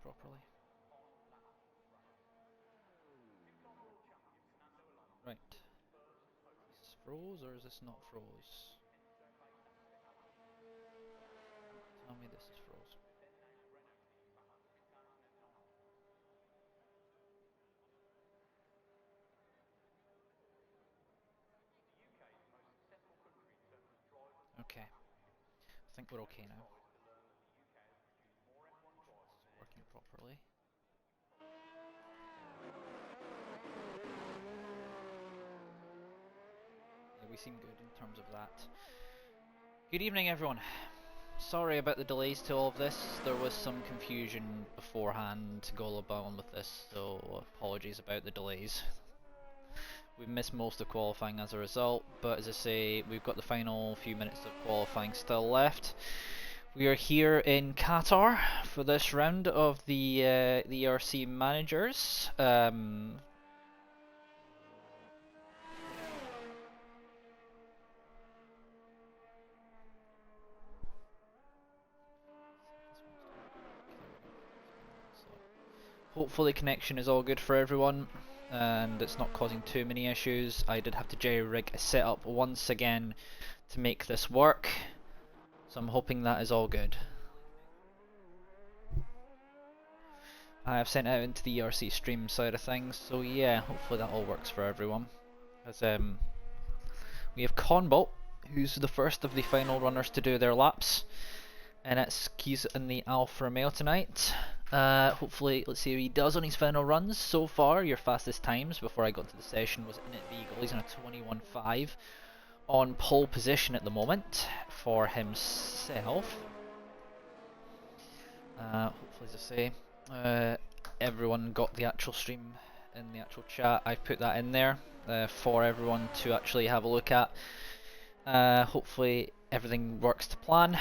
properly. Right. Is this froze or is this not froze? Tell me this is froze. Okay. I think we're okay now. This is working properly. Yeah, we seem good in terms of that. Good evening, everyone. Sorry about the delays to all of this. There was some confusion beforehand to go about with this, so apologies about the delays. We missed most of qualifying as a result, but as I say, we've got the final few minutes of qualifying still left. We are here in Qatar for this round of the ERC managers. Hopefully connection is all good for everyone and it's not causing too many issues. I did have to jerry-rig a setup once again to make this work, so I'm hoping that is all good. I have sent out into the ERC stream side of things, so yeah, hopefully that all works for everyone. As we have Conbolt, who's the first of the final runners to do their laps, and he's in the Alfa Romeo tonight. Hopefully, let's see how he does on his final runs. So far, your fastest times before I got to the session was in at Beagle. He's on a 21.5 on pole position at the moment for himself. Hopefully, as I say, everyone got the actual stream in the actual chat. I've put that in there for everyone to actually have a look at. Hopefully, everything works to plan.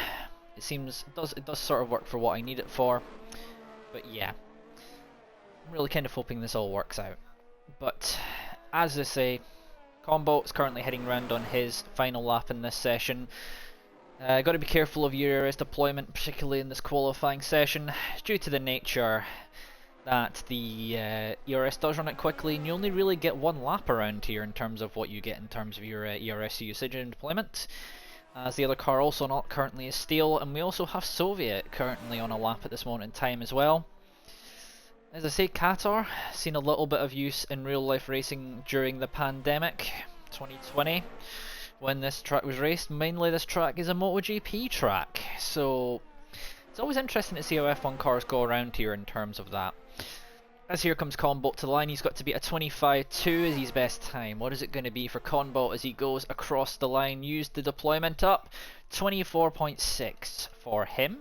It seems it does sort of work for what I need it for. But yeah, I'm really kind of hoping this all works out. But as I say, Combolt's currently heading around on his final lap in this session. Got to be careful of your ERS deployment, particularly in this qualifying session, due to the nature that the ERS does run it quickly, and you only really get one lap around here in terms of what you get in terms of your ERS usage and deployment. As the other car also not currently is Steel, and we also have Soviet currently on a lap at this moment in time as well. As I say, Qatar seen a little bit of use in real life racing during the pandemic 2020 when this track was raced. Mainly this track is a MotoGP track, so it's always interesting to see how F1 cars go around here in terms of that. As here comes Conbolt to the line, he's got to be a 25.2 as his best time. What is it going to be for Conbolt as he goes across the line? Used the deployment up, 24.6 for him.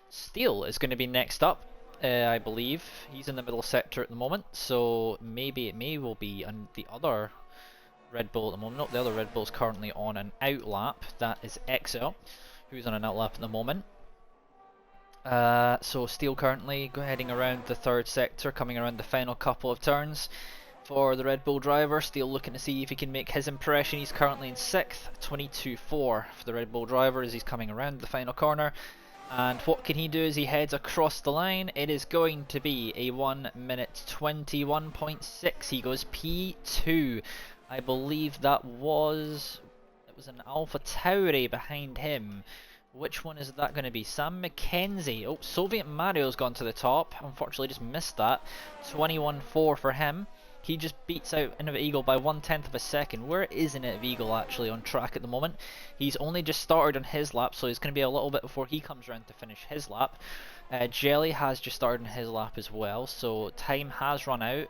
Steel is going to be next up, I believe. He's in the middle sector at the moment, so maybe it will be on the other Red Bull at the moment. No, the other Red Bull's currently on an outlap. That is Exo, who's on an outlap at the moment. So Steel currently heading around the third sector, coming around the final couple of turns for the Red Bull driver. Steel looking to see if he can make his impression. He's currently in 6th, 22.4 for the Red Bull driver as he's coming around the final corner. And what can he do as he heads across the line? It is going to be a 1 minute 21.6. He goes P2. I believe it was an Alpha Tauri behind him. Which one is that going to be? Sam McKenzie. Oh, Soviet Mario's gone to the top. Unfortunately, just missed that. 21.4 for him. He just beats out Innovative Eagle by 1/10 of a second. Where is Innovative Eagle actually on track at the moment? He's only just started on his lap, so it's going to be a little bit before he comes around to finish his lap. Jelly has just started on his lap as well, so time has run out.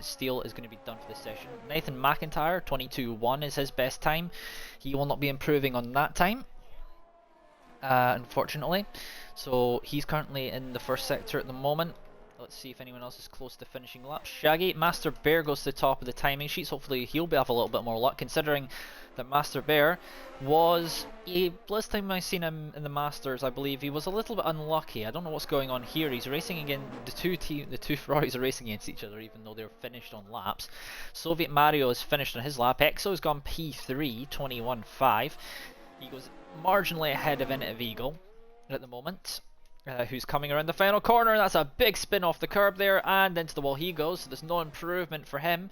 Steel is going to be done for this session. Nathan McIntyre, 22.1 is his best time. He will not be improving on that time, unfortunately. So he's currently in the first sector at the moment. Let's see if anyone else is close to finishing laps. Shaggy, Master Bear goes to the top of the timing sheets. Hopefully he'll have a little bit more luck, considering that Master Bear was, last time I seen him in the Masters, I believe he was a little bit unlucky. I don't know what's going on here. He's racing again. The two Ferraris are racing against each other, even though they're finished on laps. Soviet Mario is finished on his lap. Exo's gone P3, 21.5. He goes marginally ahead of Innovative Eagle at the moment. who's coming around the final corner. That's a big spin off the curb there, and into the wall he goes. So there's no improvement for him.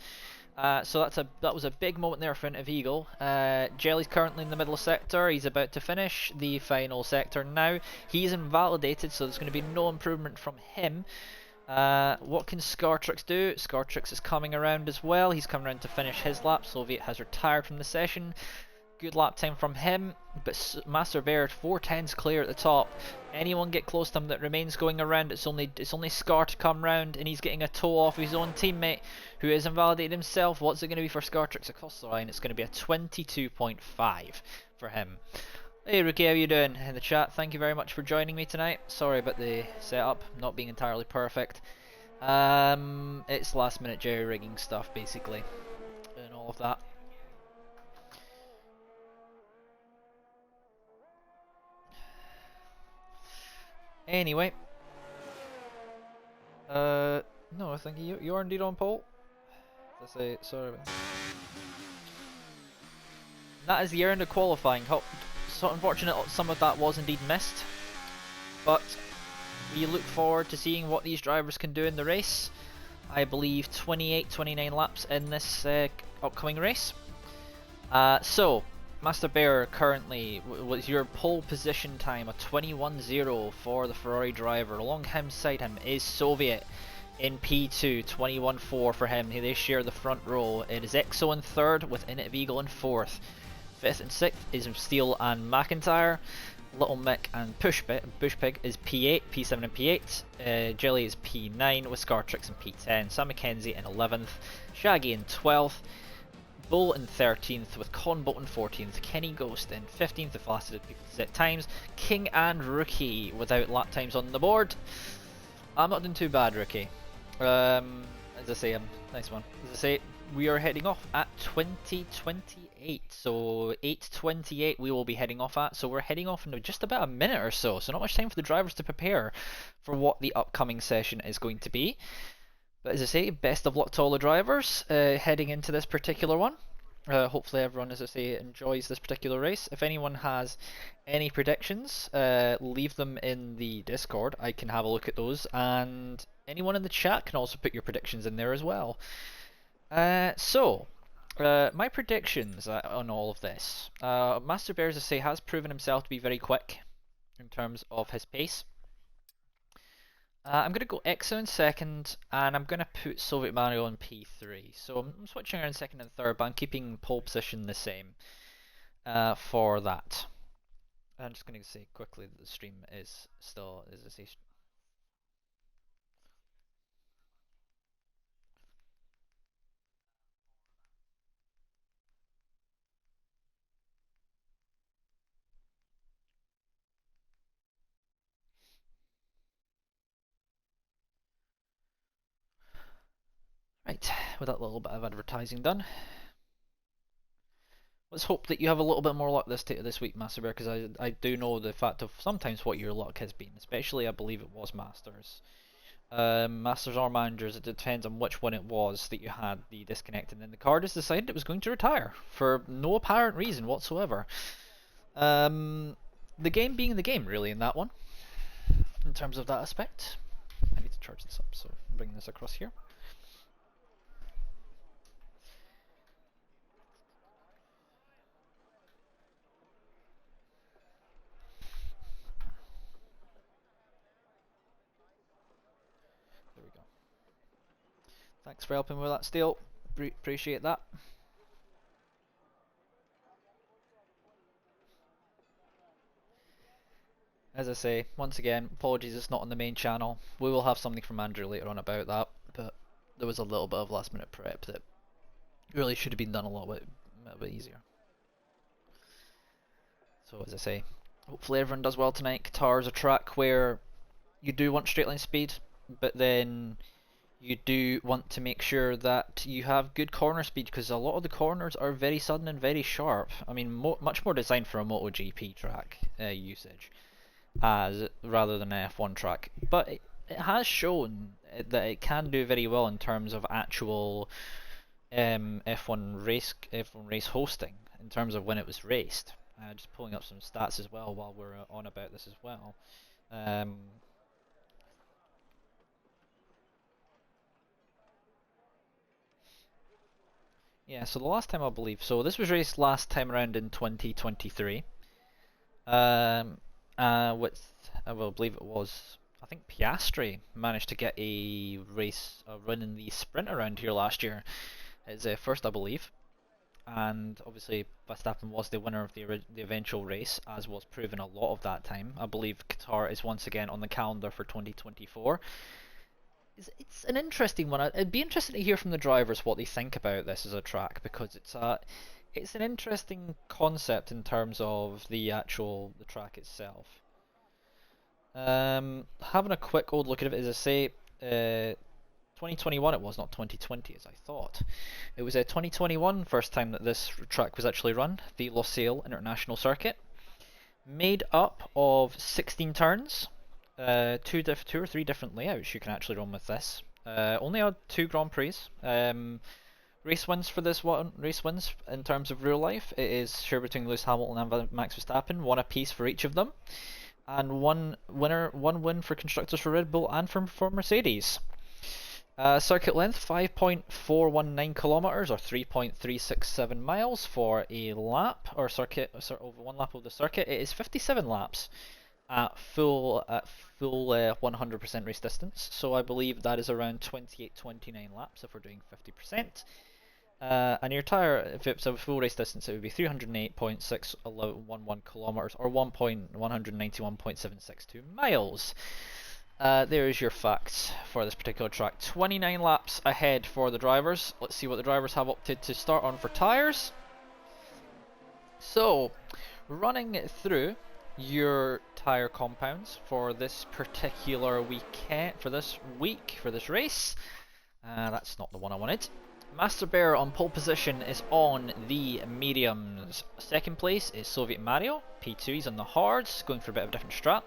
So that was a big moment there in front of Eagle. Jelly's currently in the middle sector. He's about to finish the final sector now. He's invalidated, so there's going to be no improvement from him. What can Scartrix do? Scartrix is coming around as well. He's coming around to finish his lap. Soviet has retired from the session. Good lap time from him, but Master Bear 410's clear at the top. Anyone get close to him that remains going around, it's only Scar to come round, and he's getting a toe off his own teammate who has invalidated himself. What's it going to be for Scartrix across the line? It's going to be a 22.5 for him. Hey Rookie, how you doing in the chat? Thank you very much for joining me tonight. Sorry about the setup not being entirely perfect. It's last minute jerry rigging stuff basically, and all of that. Anyway, no, I think you are indeed on pole. Let's say sorry. That is the end of qualifying. So unfortunate, some of that was indeed missed, but we look forward to seeing what these drivers can do in the race. I believe 28-29 laps in this upcoming race. So. Master Bear currently, was your pole position time a 21.0 for the Ferrari driver. Alongside him is Soviet in P2, 21.4 for him. They share the front row. It is EXO in third with Init Eagle in fourth. Fifth and sixth is Steele and McIntyre. Little Mick and Bushpig is P8, P7 and P8. Jelly is P9 with Scartrix in P10. Sam McKenzie in 11th. Shaggy in 12th. Bull in 13th with Con Bolt in 14th, Kenny Ghost in 15th if lasted at people set times, King and Rookie without lap times on the board. I'm not doing too bad, Rookie. As I say, nice one. As I say, we are heading off at 2028, so 8:28 we will be heading off at, so we're heading off in just about a minute or so, so not much time for the drivers to prepare for what the upcoming session is going to be. But as I say, best of luck to all the drivers heading into this particular one. Hopefully everyone, as I say, enjoys this particular race. If anyone has any predictions, leave them in the Discord. I can have a look at those. And anyone in the chat can also put your predictions in there as well. My predictions on all of this. Master Bear, as I say, has proven himself to be very quick in terms of his pace. I'm going to go EXO in second, and I'm going to put Soviet Mario in P3. So I'm switching around second and third, but I'm keeping pole position the same for that. I'm just going to say quickly that the stream is still, as I say, right, with that little bit of advertising done. Let's hope that you have a little bit more luck this week, Master Bear, because I do know the fact of sometimes what your luck has been, especially I believe it was Masters. Masters or Managers, it depends on which one it was that you had the disconnect, and then the car just decided it was going to retire for no apparent reason whatsoever. The game being the game, really, in that one, in terms of that aspect. I need to charge this up, so I'm bringing this across here. There we go. Thanks for helping with that, Steel. Appreciate that. As I say, once again, apologies it's not on the main channel. We will have something from Andrew later on about that, but there was a little bit of last minute prep that really should have been done a little bit easier. So as I say, hopefully everyone does well tonight. Qatar is a track where you do want straight line speed, but then you do want to make sure that you have good corner speed, because a lot of the corners are very sudden and very sharp. I mean, much more designed for a MotoGP track usage, rather than an F1 track. But it has shown that it can do very well in terms of actual F1 race hosting, in terms of when it was raced. Just pulling up some stats as well while we're on about this as well. Yeah, so the last time I believe, so this was raced last time around in 2023. With, I will believe it was, I think Piastri managed to get a run in the sprint around here last year. It's first, I believe. And obviously Verstappen was the winner of the eventual race, as was proven a lot of that time. I believe Qatar is once again on the calendar for 2024. It's an interesting one. It'd be interesting to hear from the drivers what they think about this as a track, because it's an interesting concept in terms of the track itself. Having a quick old look at it, as I say, 2021 it was, not 2020 as I thought. It was 2021 first time that this track was actually run, the Losail International Circuit. Made up of 16 turns, two or three different layouts you can actually run with this. Only had 2 Grand Prix. Race wins for this one. Race wins in terms of real life, it is shared between Lewis Hamilton and Max Verstappen, one apiece for each of them, and one win for constructors for Red Bull and for Mercedes. Circuit length 5.419 kilometers or 3.367 miles for a lap or circuit. Over one lap of the circuit, it is 57 laps at full 100% race distance. So I believe that is around 28-29 laps if we're doing 50%. And your tyre, if it's a full race distance, it would be 308.611 kilometers or 191.762 miles. There is your facts for this particular track. 29 laps ahead for the drivers. Let's see what the drivers have opted to start on for tyres. So, running through your tyre compounds for this particular weekend, for this race. That's not the one I wanted. Master Bear on pole position is on the mediums. Second place is Soviet Mario. P2 he's on the hards, going for a bit of a different strat.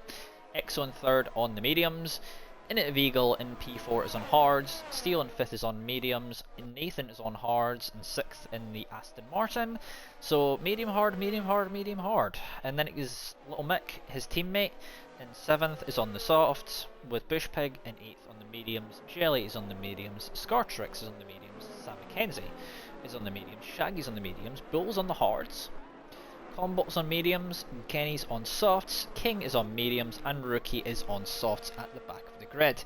Exo in third on the mediums. Innovative Eagle in P4 is on hards. Steel in fifth is on mediums. Nathan is on hards, and sixth in the Aston Martin. So medium hard, medium hard, medium hard. And then it is Little Mick, his teammate, in seventh is on the softs, with Bushpig in eighth on the mediums. Jelly is on the mediums. Scartrix is on the mediums. Sam McKenzie is on the mediums. Shaggy's on the mediums. Bull's on the hards. Combot's on mediums, Kenny's on softs, King is on mediums, and Rookie is on softs at the back of the grid.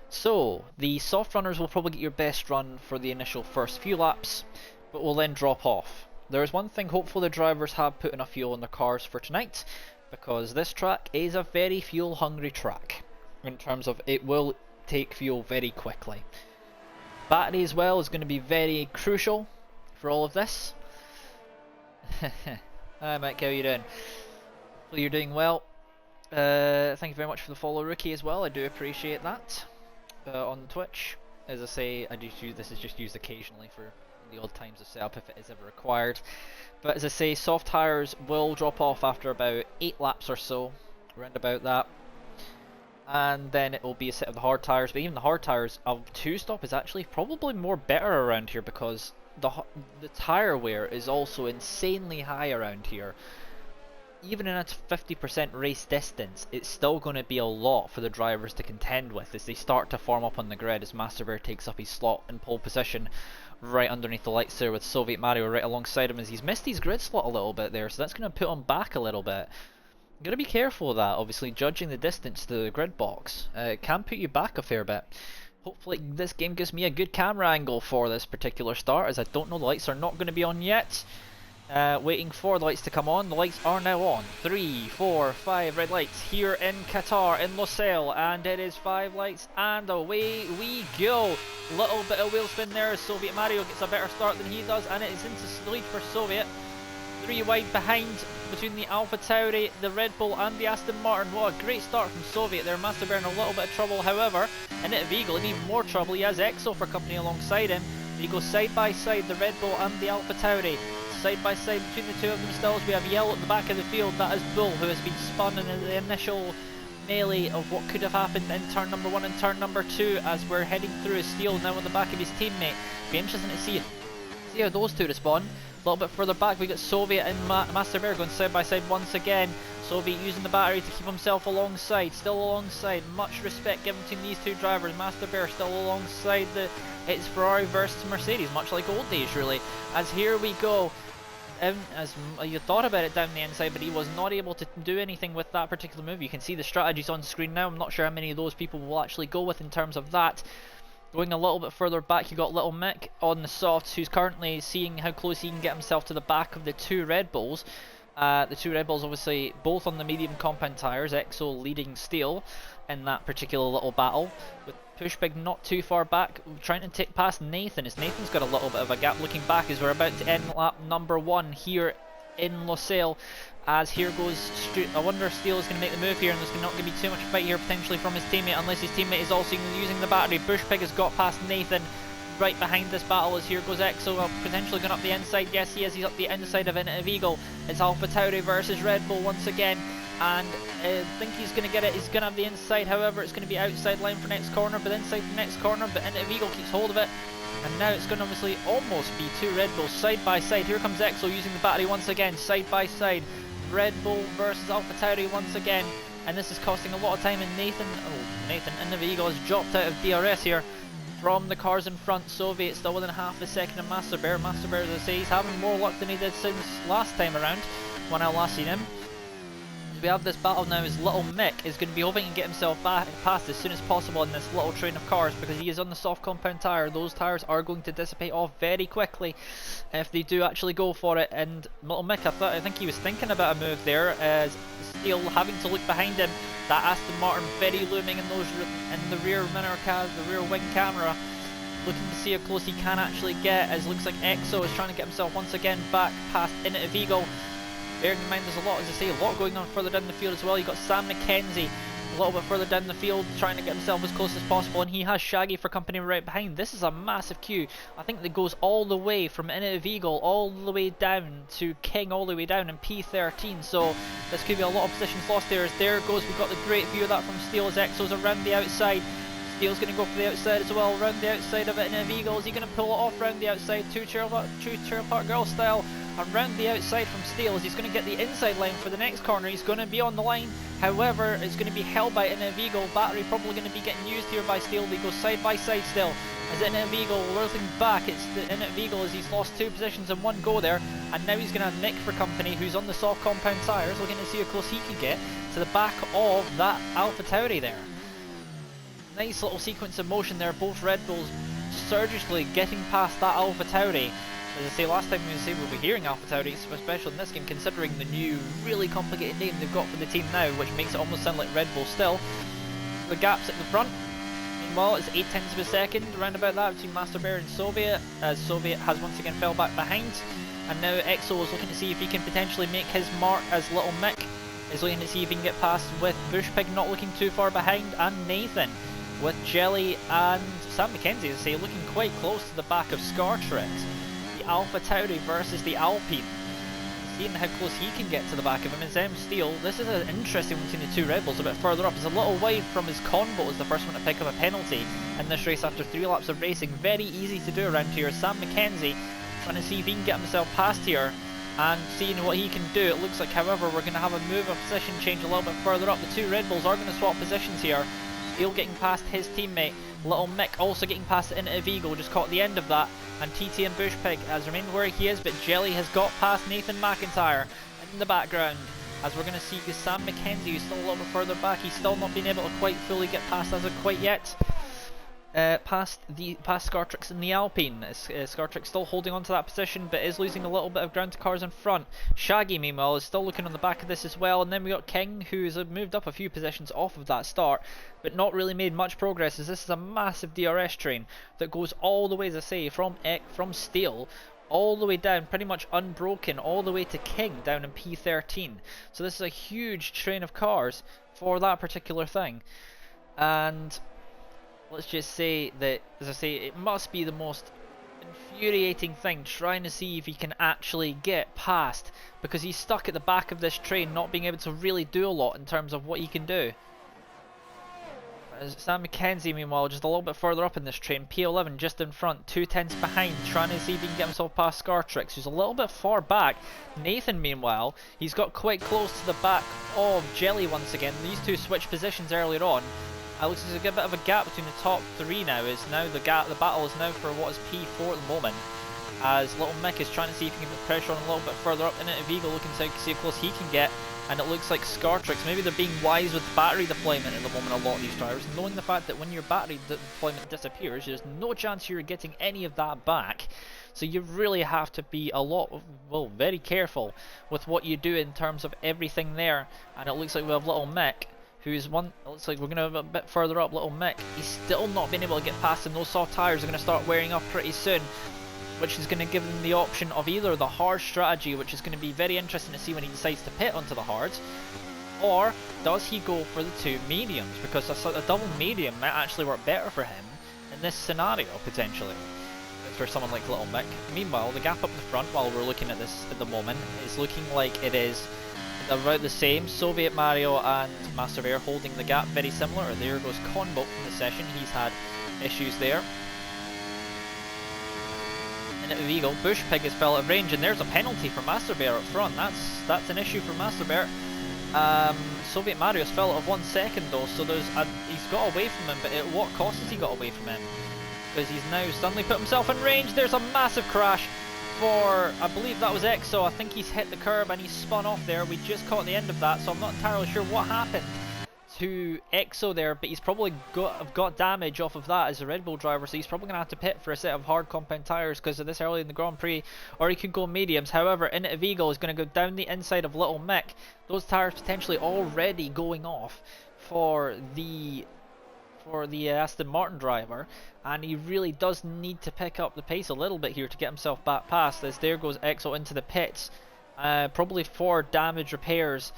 So, the soft runners will probably get your best run for the initial first few laps, but will then drop off. There is one thing, hopefully the drivers have put enough fuel in their cars for tonight, because this track is a very fuel hungry track, in terms of it will take fuel very quickly. Battery as well is going to be very crucial for all of this. Hi Mike, how are you doing? Hopefully you're doing well. Thank you very much for the follow, Rookie, as well. I do appreciate that on Twitch. As I say, this is just used occasionally for the odd times of setup if it is ever required. But as I say, soft tyres will drop off after about 8 laps or so, around about that. And then it will be a set of the hard tyres. But even the hard tyres, a 2-stop is actually probably more better around here, because the tyre wear is also insanely high around here. Even in a 50% race distance, it's still going to be a lot for the drivers to contend with as they start to form up on the grid, as Master Bear takes up his slot in pole position right underneath the lights there, with Soviet Mario right alongside him, as he's missed his grid slot a little bit there, so that's going to put him back a little bit. You've got to be careful of that, obviously, judging the distance to the grid box. It can put you back a fair bit. Hopefully this game gives me a good camera angle for this particular start, as I don't know, the lights are not going to be on yet. Waiting for the lights to come on. The lights are now on. 3, 4, 5 red lights here in Qatar, in Losail, and it is 5 lights, and away we go. Little bit of wheel spin there as Soviet Mario gets a better start than he does, and it is into the lead for Soviet. 3 wide behind between the Alpha Tauri, the Red Bull and the Aston Martin. What a great start from Soviet there. Master Bear in a little bit of trouble, however. Innovative Eagle in even more trouble. He has Exo for company alongside him. He goes side by side, the Red Bull and the Alpha Tauri. Side by side between the two of them still, as we have Yellow at the back of the field. That is Bull, who has been spun in the initial melee of what could have happened in turn number 1 and turn number 2, as we're heading through a Steel now on the back of his teammate. Be interesting to see how those two respond. A little bit further back we got Soviet and Master Bear going side by side once again. Soviet using the battery to keep himself alongside, still alongside. Much respect given between these two drivers. Master Bear still alongside it's Ferrari versus Mercedes, much like old days really. As here we go. As you thought about it down the inside, but he was not able to do anything with that particular move. You can see the strategies on screen now. I'm not sure how many of those people will actually go with in terms of that. Going a little bit further back, you got Little Mick on the softs, who's currently seeing how close he can get himself to the back of the two Red Bulls. The two Red Bulls obviously both on the medium compound tyres, EXO leading Steel in that particular little battle. With Pushbig not too far back, trying to take past Nathan, as Nathan's got a little bit of a gap looking back as we're about to end lap number 1 here in Losail. As here goes, I wonder if Steel is going to make the move here, and there's not going to be too much fight here potentially from his teammate, unless his teammate is also using the battery. Bushpig has got past Nathan. Right behind this battle as here goes EXO, potentially going up the inside. Yes, he is. He's up the inside of Innovative Eagle. It's Alpha Tauri versus Red Bull once again, and I think he's going to get it. He's going to have the inside. However, it's going to be outside line for next corner, but inside the next corner. But Innovative Eagle keeps hold of it, and now it's going to obviously almost be two Red Bulls side by side. Here comes EXO using the battery once again, side by side. Red Bull versus Alpha Tauri once again, and this is costing a lot of time. And Nathan, Innovative Eagle has dropped out of DRS here. From the cars in front, Soviet still within half a second of Master Bear. Master Bear, as I say, he's having more luck than he did since last time around, when I last seen him. We have this battle now as Little Mick is going to be hoping to get himself back past as soon as possible in this little train of cars, because he is on the soft compound tyre. Those tyres are going to dissipate off very quickly if they do actually go for it. And Little Mick, I think he was thinking about a move there, as Steel having to look behind him. That Aston Martin very looming in the rear the rear wing camera, looking to see how close he can actually get, as it looks like EXO is trying to get himself once again back past Innovative Eagle. Bearing in mind there's a lot, as I say, a lot going on further down the field as well. You've got Sam McKenzie a little bit further down the field trying to get himself as close as possible, and he has Shaggy for company right behind. This is a massive queue. I think that goes all the way from Innovative Eagle all the way down to King, all the way down in P13, so this could be a lot of positions lost there. As there goes, we've got the great view of that from Steel as EXO's around the outside. Steel's going to go for the outside as well, around the outside of it. Innovative Eagle, is he going to pull it off around the outside, true Trailer Park Girl style, around the outside from Steel, as he's going to get the inside line for the next corner. He's going to be on the line, however it's going to be held by Innovative Eagle. Battery probably going to be getting used here by Steel. They go side by side still, as Innovative Eagle looking back. It's the Innovative Eagle as he's lost 2 positions in one go there, and now he's going to have Nick for company, who's on the soft compound tyres, looking to see how close he can get to the back of that Alpha Tauri there. Nice little sequence of motion there, both Red Bulls surgically getting past that Alpha Tauri. As I say, last time we'll be hearing Alpha Tauri, especially in this game, considering the new, really complicated name they've got for the team now, which makes it almost sound like Red Bull still. The gaps at the front, meanwhile, it's 0.8 of a second, around about that, between Master Bear and Soviet, as Soviet has once again fell back behind. And now EXO is looking to see if he can potentially make his mark, as Little Mick is looking to see if he can get past, with Bushpig not looking too far behind, and Nathan, with Jelly and Sam McKenzie, as I say, looking quite close to the back of Scartrix. The Alpha Tauri versus the Alpine. Seeing how close he can get to the back of him is Steel. This is an interesting one between the two Red Bulls, a bit further up. He's a little wide from his Convo as the first one to pick up a penalty in this race after 3 laps of racing. Very easy to do around here. Sam McKenzie trying to see if he can get himself past here and seeing what he can do. It looks like, however, we're going to have a move of position change a little bit further up. The two Red Bulls are going to swap positions here. Steel getting past his teammate, Little Mick also getting past Innovative Eagle, just caught the end of that, and TT and Bushpig has remained where he is, but Jelly has got past Nathan McIntyre in the background, as we're going to see Sam McKenzie, who's still a little bit further back. He's still not been able to quite fully get past as of quite yet. Past Scartrix in the Alpine. Scartrix still holding on to that position, but is losing a little bit of ground to cars in front. Shaggy, meanwhile, is still looking on the back of this as well, and then we got King, who's moved up a few positions off of that start, but not really made much progress, as this is a massive DRS train that goes all the way, as I say, from Steel all the way down, pretty much unbroken, all the way to King down in P13. So this is a huge train of cars for that particular thing, and let's just say that, as I say, it must be the most infuriating thing trying to see if he can actually get past, because he's stuck at the back of this train, not being able to really do a lot in terms of what he can do. Sam McKenzie, meanwhile, just a little bit further up in this train. P11 just in front, 2/10 behind, trying to see if he can get himself past Scartrix, who's a little bit far back. Nathan, meanwhile, he's got quite close to the back of Jelly once again. These two switched positions earlier on. Looks like there's a bit of a gap between the top three now. The battle is now for what is P4 at the moment, as Little Mick is trying to see if he can put pressure on a little bit further up. And Eagle looking to see how close he can get. And it looks like Scartrix, maybe they're being wise with battery deployment at the moment, a lot of these drivers, knowing the fact that when your battery deployment disappears, there's no chance you're getting any of that back. So you really have to be very careful with what you do in terms of everything there. And it looks like we have Little Mick, who's one, it looks like we're going to have a bit further up Little Mick. He's still not been able to get past him. Those soft tyres are going to start wearing off pretty soon, which is going to give him the option of either the hard strategy, which is going to be very interesting to see when he decides to pit onto the hards, or does he go for the two mediums, because a double medium might actually work better for him in this scenario, potentially, for someone like Little Mick. Meanwhile, the gap up the front, while we're looking at this at the moment, is looking like it is about the same. Soviet Mario and Master Bear holding the gap very similar. There goes Conbolt from the session, he's had issues there. Eagle, Bush Pig has fell out of range, and there's a penalty for Master Bear up front. That's an issue for Master Bear. Soviet Mario's fell out of 1 second though, so he's got away from him, but at what cost has he got away from him? Because he's now suddenly put himself in range. There's a massive crash for, I believe that was EXO. I think he's hit the curb and he's spun off there. We just caught the end of that, so I'm not entirely sure what happened to EXO there, but he's probably got damage off of that as a Red Bull driver, so he's probably going to have to pit for a set of hard compound tyres because of this early in the Grand Prix, or he could go mediums. However, Innovative Eagle is going to go down the inside of Little Mick. Those tyres potentially already going off for the Aston Martin driver, and he really does need to pick up the pace a little bit here to get himself back past, as there goes EXO into the pits, probably for damage repairs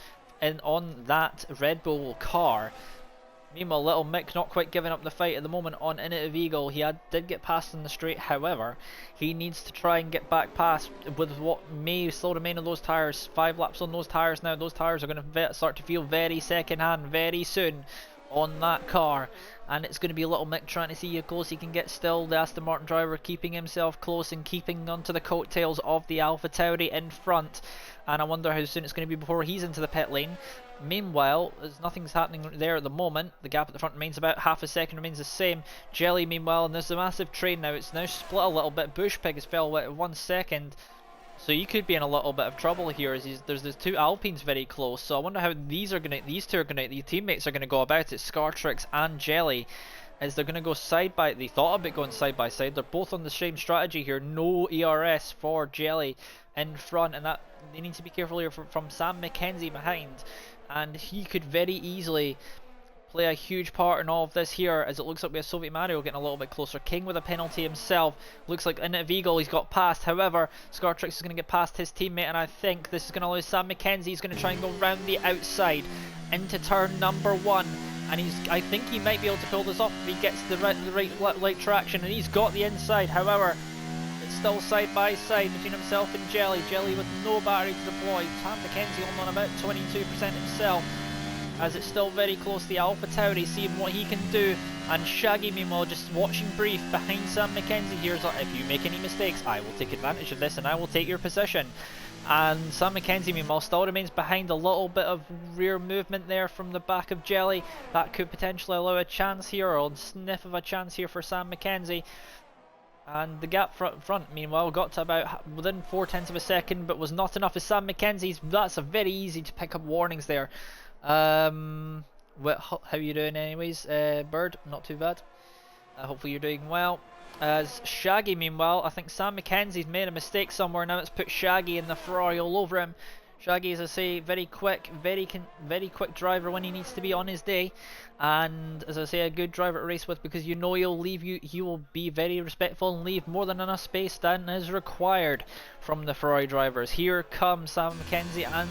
on that Red Bull car. Meanwhile, Little Mick not quite giving up the fight at the moment on Innovative Eagle. He did get past in the straight, however, he needs to try and get back past with what may still remain of those tyres. 5 laps on those tyres now. Those tyres are going to start to feel very second hand very soon on that car, and it's going to be Little Mick trying to see how close he can get still. The Aston Martin driver keeping himself close and keeping onto the coattails of the AlphaTauri in front, and I wonder how soon it's going to be before he's into the pit lane. Meanwhile, nothing's happening there at the moment. The gap at the front remains about half a second, remains the same. Jelly, meanwhile, and there's a massive train now. It's now split a little bit. Bush Pig has fell out 1 second. So you could be in a little bit of trouble here, as there's the two Alpines very close. So I wonder how the teammates are gonna go about it, Scartrix and Jelly, as they're gonna go side by. They thought about going side by side. They're both on the same strategy here. No ERS for Jelly in front, and that they need to be careful here from Sam McKenzie behind, and he could very easily play a huge part in all of this here, as it looks like we have Soviet Mario getting a little bit closer. King with a penalty himself. Looks like Innovative Eagle, he's got past. However, Scartrix is going to get past his teammate, and I think this is going to allow Sam McKenzie. He's going to try and go round the outside into turn number 1, and I think he might be able to pull this off if he gets the right traction, and he's got the inside. However, it's still side by side between himself and Jelly. Jelly with no battery to deploy. Sam McKenzie only on about 22% himself, as it's still very close to the AlphaTauri, seeing what he can do. And Shaggy, meanwhile, just watching brief behind Sam McKenzie here. Is like, if you make any mistakes, I will take advantage of this and I will take your position. And Sam McKenzie, meanwhile, still remains behind. A little bit of rear movement there from the back of Jelly. That could potentially allow a chance here, or a sniff of a chance here for Sam McKenzie. And the gap front, meanwhile, got to about within 0.4 of a second, but was not enough as Sam McKenzie's. That's a very easy to pick up warnings there. How you doing anyways, Bird? Not too bad. Hopefully you're doing well. As Shaggy, meanwhile, I think Sam McKenzie's made a mistake somewhere. Now it's put Shaggy and the Ferrari all over him. Shaggy, as I say, very quick driver when he needs to be on his day, and as I say, a good driver to race with, because you know he will be very respectful and leave more than enough space than is required from the Ferrari drivers. Here comes Sam McKenzie and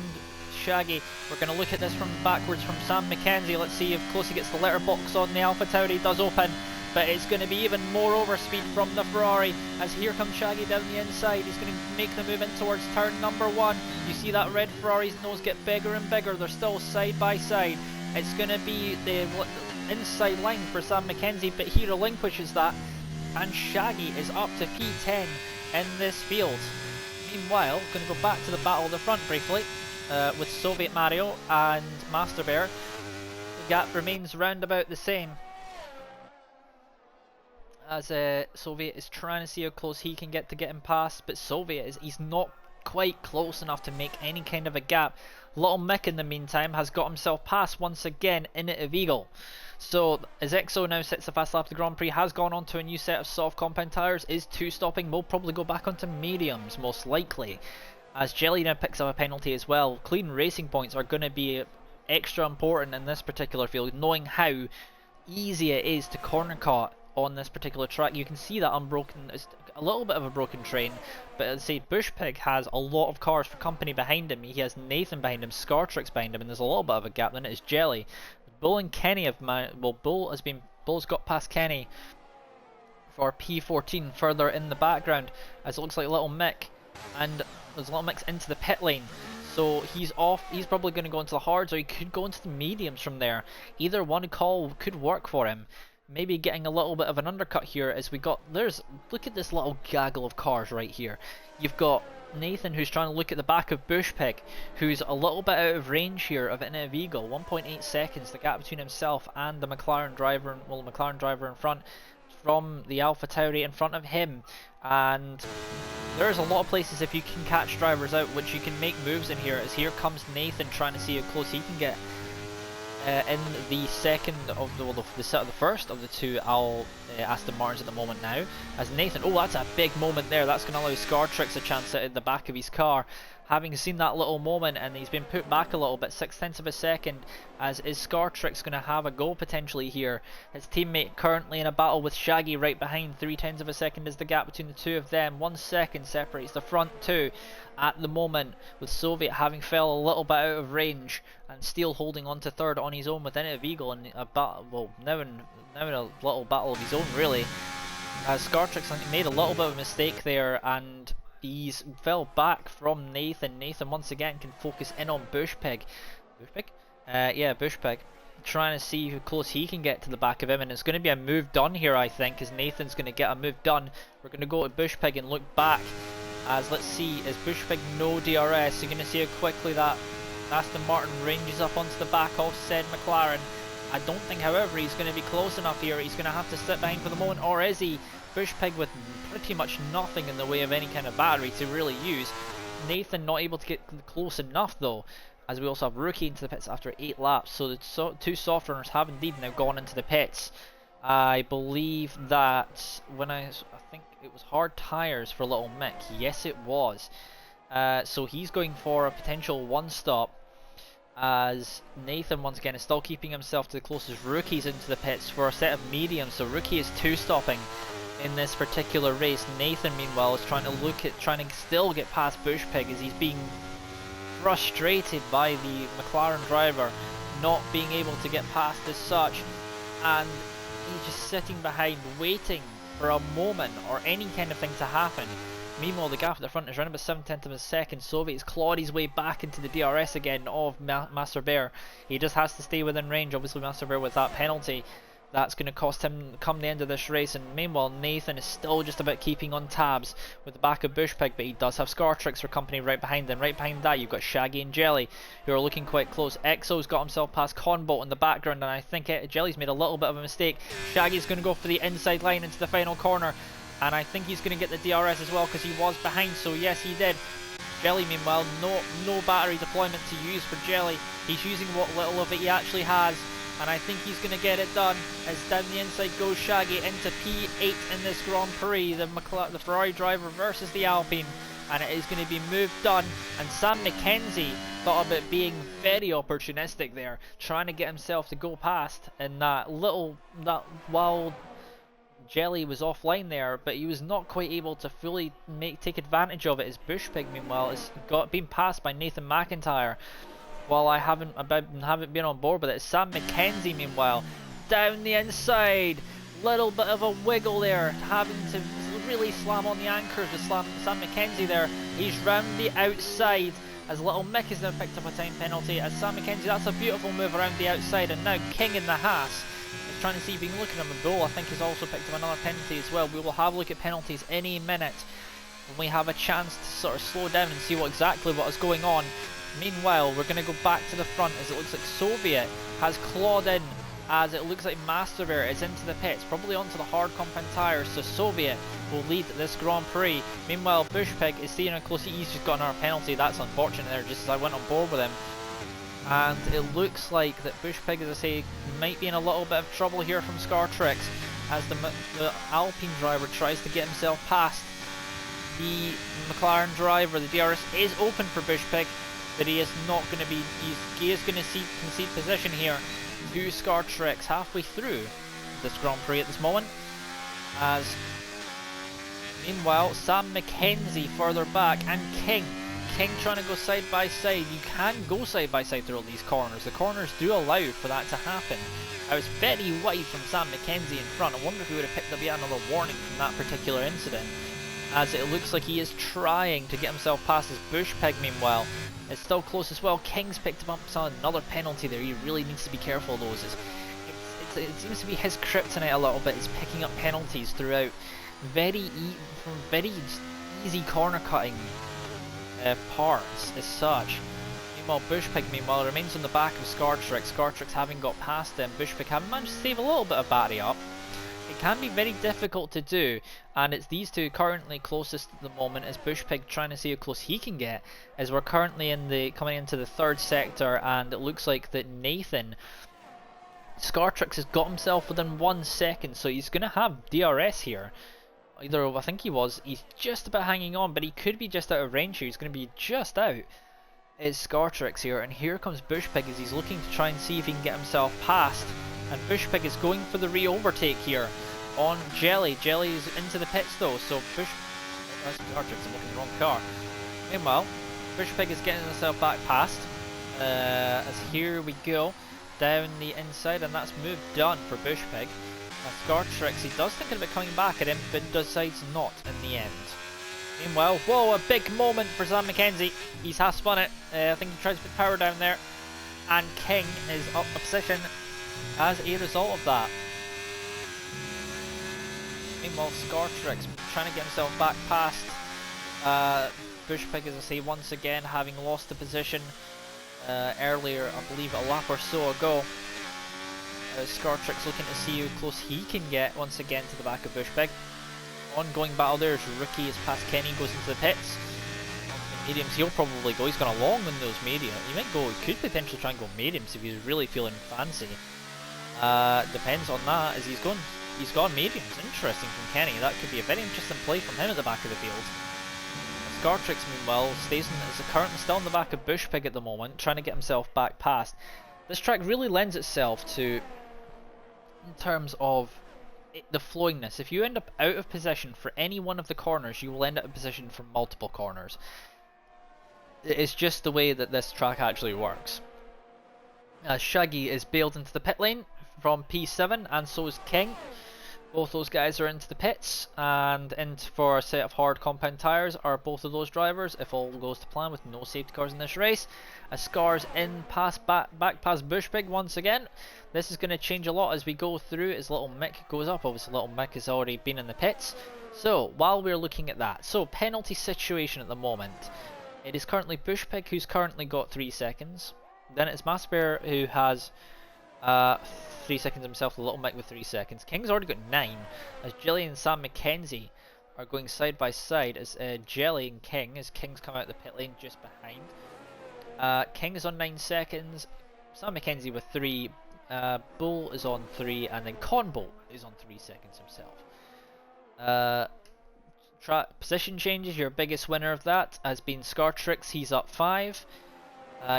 Shaggy. We're going to look at this from backwards from Sam McKenzie. Let's see if close he gets the letterbox on. The AlphaTauri does open, but it's going to be even more overspeed from the Ferrari, as here comes Shaggy down the inside. He's going to make the move in towards turn number 1. You see that red Ferrari's nose get bigger and bigger. They're still side by side. It's going to be the inside line for Sam McKenzie, but he relinquishes that, and Shaggy is up to P10 in this field. Meanwhile, going to go back to the battle at the front briefly with Soviet Mario and Master Bear. The gap remains round about the same, as Soviet is trying to see how close he can get to getting past, but he's not quite close enough to make any kind of a gap. Little Mick in the meantime has got himself past once again in it of Eagle. So as EXO now sits the fast lap of the Grand Prix, has gone on to a new set of soft compound tyres, is 2-stopping, will probably go back onto mediums most likely, as Jelly now picks up a penalty as well. Clean racing points are going to be extra important in this particular field, knowing how easy it is to corner cut on this particular track. You can see that unbroken is a little bit of a broken train, but as I say, Bushpig has a lot of cars for company behind him. He has Nathan behind him, Scartrix behind him, and there's a little bit of a gap. Then it is Jelly. Bull and Kenny have Bull's got past Kenny for P14 further in the background, as it looks like Little Mick, and there's Little Mick's into the pit lane. So he's off. He's probably going to go into the hards, or he could go into the mediums from there. Either one call could work for him. Maybe getting a little bit of an undercut here as we got, look at this little gaggle of cars right here. You've got Nathan, who's trying to look at the back of Bushpig, who's a little bit out of range here of Innovative Eagle. 1.8 seconds, the gap between himself and the McLaren driver, in front, from the Alpha Tauri in front of him. And there's a lot of places if you can catch drivers out, which you can make moves in here, as here comes Nathan trying to see how close he can get. In the second of the first of the two Aston Martins at the moment now, as Nathan, oh, that's a big moment there. That's going to allow Scartrix a chance at the back of his car. Having seen that little moment, and he's been put back a little bit, 0.6 of a second, as is Scartrix going to have a go potentially here. His teammate currently in a battle with Shaggy right behind. 0.3 of a second is the gap between the two of them. 1 second separates the front two at the moment, with Soviet having fell a little bit out of range, and Steele holding on to third on his own with Innovative Eagle in a battle, well, now in a little battle of his own really, as Scartrix made a little bit of a mistake there, and he's fell back from Nathan. Nathan once again can focus in on Bushpig. Yeah, Bushpig. Trying to see how close he can get to the back of him, and it's going to be a move done here, I think, as Nathan's going to get a move done. We're going to go to Bushpig and look back, as let's see, is Bushpig no DRS? You're going to see how quickly that Aston Martin ranges up onto the back of said McLaren. I don't think, however, he's going to be close enough here. He's going to have to sit behind for the moment, or is he? Bushpig with pretty much nothing in the way of any kind of battery to really use. Nathan not able to get close enough though, as we also have Rookie into the pits after 8 laps. So the two soft runners have indeed now gone into the pits. I believe that when I think it was hard tyres for Little Mick. Yes, it was. So he's going for a potential one stop, as Nathan once again is still keeping himself to the closest rookies into the pits for a set of mediums. So Rookie is 2-stopping in this particular race. Nathan meanwhile is trying to still get past Bushpig, as he's being frustrated by the McLaren driver not being able to get past as such, and he's just sitting behind waiting for a moment or any kind of thing to happen. Meanwhile, the gap at the front is around about 0.7 of a second. Soviet's clawed his way back into the DRS again of Master Bear. He just has to stay within range. Obviously, Master Bear with that penalty, that's going to cost him come the end of this race. And meanwhile, Nathan is still just about keeping on tabs with the back of Bushpig, but he does have Scartrix for company right behind him. Right behind that, you've got Shaggy and Jelly, who are looking quite close. EXO's got himself past Conbolt in the background, and I think Jelly's made a little bit of a mistake. Shaggy's going to go for the inside line into the final corner, and I think he's going to get the DRS as well, because he was behind, so yes, he did. Jelly, meanwhile, no battery deployment to use for Jelly. He's using what little of it he actually has, and I think he's going to get it done, as down the inside goes Shaggy into P8 in this Grand Prix, the Ferrari driver versus the Alpine, and it is going to be moved done. And Sam McKenzie thought about being very opportunistic there, trying to get himself to go past in that while Jelly was offline there, but he was not quite able to fully take advantage of it, as Bushpig meanwhile has been passed by Nathan McIntyre. While I haven't been on board with it, Sam McKenzie meanwhile down the inside, little bit of a wiggle there, having to really slam on the anchors with Sam McKenzie there. He's round the outside, as Little Mick has now picked up a time penalty, as Sam McKenzie, that's a beautiful move around the outside, and now King in the Haas trying to see if he can look at him. And Bull, I think, has also picked up another penalty as well. We will have a look at penalties any minute when we have a chance to sort of slow down and see exactly what is going on. Meanwhile, we're going to go back to the front as it looks like Soviet has clawed in, as it looks like Masterbear is into the pits, probably onto the hard compound tyres, so Soviet will lead this Grand Prix. Meanwhile, Bushpig is seeing how close he's just got another penalty. That's unfortunate there, just as I went on board with him. And it looks like that Bushpig, as I say, might be in a little bit of trouble here from Scartrix, as the Alpine driver tries to get himself past the McLaren driver. The DRS is open for Bushpig, but he is not going to be, he is going to concede position here to Scartrix halfway through this Grand Prix at this moment. As meanwhile, Sam McKenzie further back, and King trying to go side by side. You can go side by side through all these corners. The corners do allow for that to happen. I was very wide from Sam McKenzie in front. I wonder if he would have picked up yet another warning from that particular incident, as it looks like he is trying to get himself past his Bushpig. Meanwhile, it's still close as well. King's picked up another penalty there. He really needs to be careful of those. It seems to be his kryptonite a little bit, is picking up penalties throughout from very easy corner cutting parts as such. Meanwhile, Bushpig remains on the back of Scartrix. Scartrix having got past them, Bushpig having managed to save a little bit of battery up. It can be very difficult to do, and it's these two currently closest at the moment, as Bushpig trying to see how close he can get, as we're currently coming into the third sector, and it looks like that Nathan Scartrix has got himself within 1 second, so he's going to have DRS here. I think he's just about hanging on, but he could be just out of range here. He's going to be just out. It's Scartrix here, and here comes Bushpig as he's looking to try and see if he can get himself past. And Bushpig is going for the re-overtake here on Jelly. Jelly is into the pits though, so that's Scartrix, I'm looking at the wrong car. Meanwhile, Bushpig is getting himself back past. As here we go down the inside, and that's move done for Bushpig. Scartrix, he does think about coming back at him, but decides not in the end. Meanwhile, whoa, a big moment for Sam McKenzie. He's half spun it. I think he tries to put power down there, and King is up a position as a result of that. Meanwhile, Scartrix trying to get himself back past Bushpig, as I say, once again having lost the position earlier, I believe a lap or so ago. Scartrix looking to see how close he can get once again to the back of Bushpig. Ongoing battle there as Rookie is past Kenny, goes into the pits. On the mediums, he'll probably go. He's got a long in those media. He could potentially try and go mediums if he's really feeling fancy. Depends on that, as he's gone mediums. Interesting from Kenny. That could be a very interesting play from him at the back of the field. Scartrix, meanwhile, is currently still on the back of Bushpig at the moment, trying to get himself back past. This track really lends itself to, in terms of the flowingness, if you end up out of position for any one of the corners, you will end up in position for multiple corners. It's just the way that this track actually works. Shaggy is bailed into the pit lane from P7, and so is King. Both those guys are into the pits, and in for a set of hard compound tyres are both of those drivers, if all goes to plan with no safety cars in this race. As Scar's in back past Bushpig once again. This is going to change a lot as we go through as Little Mick goes up. Obviously Little Mick has already been in the pits. So while we're looking at that, so penalty situation at the moment, it is currently Bushpig who's currently got 3 seconds. Then it's Massbear who has 3 seconds himself, Little Mick with 3 seconds. King's already got 9, as Jelly and Sam McKenzie are going side by side, as Jelly and King, as King's come out the pit lane just behind. King is on 9 seconds, Sam McKenzie with 3, Bull is on 3, and then Conbolt is on 3 seconds himself. Position changes, your biggest winner of that has been Scartrix, he's up 5.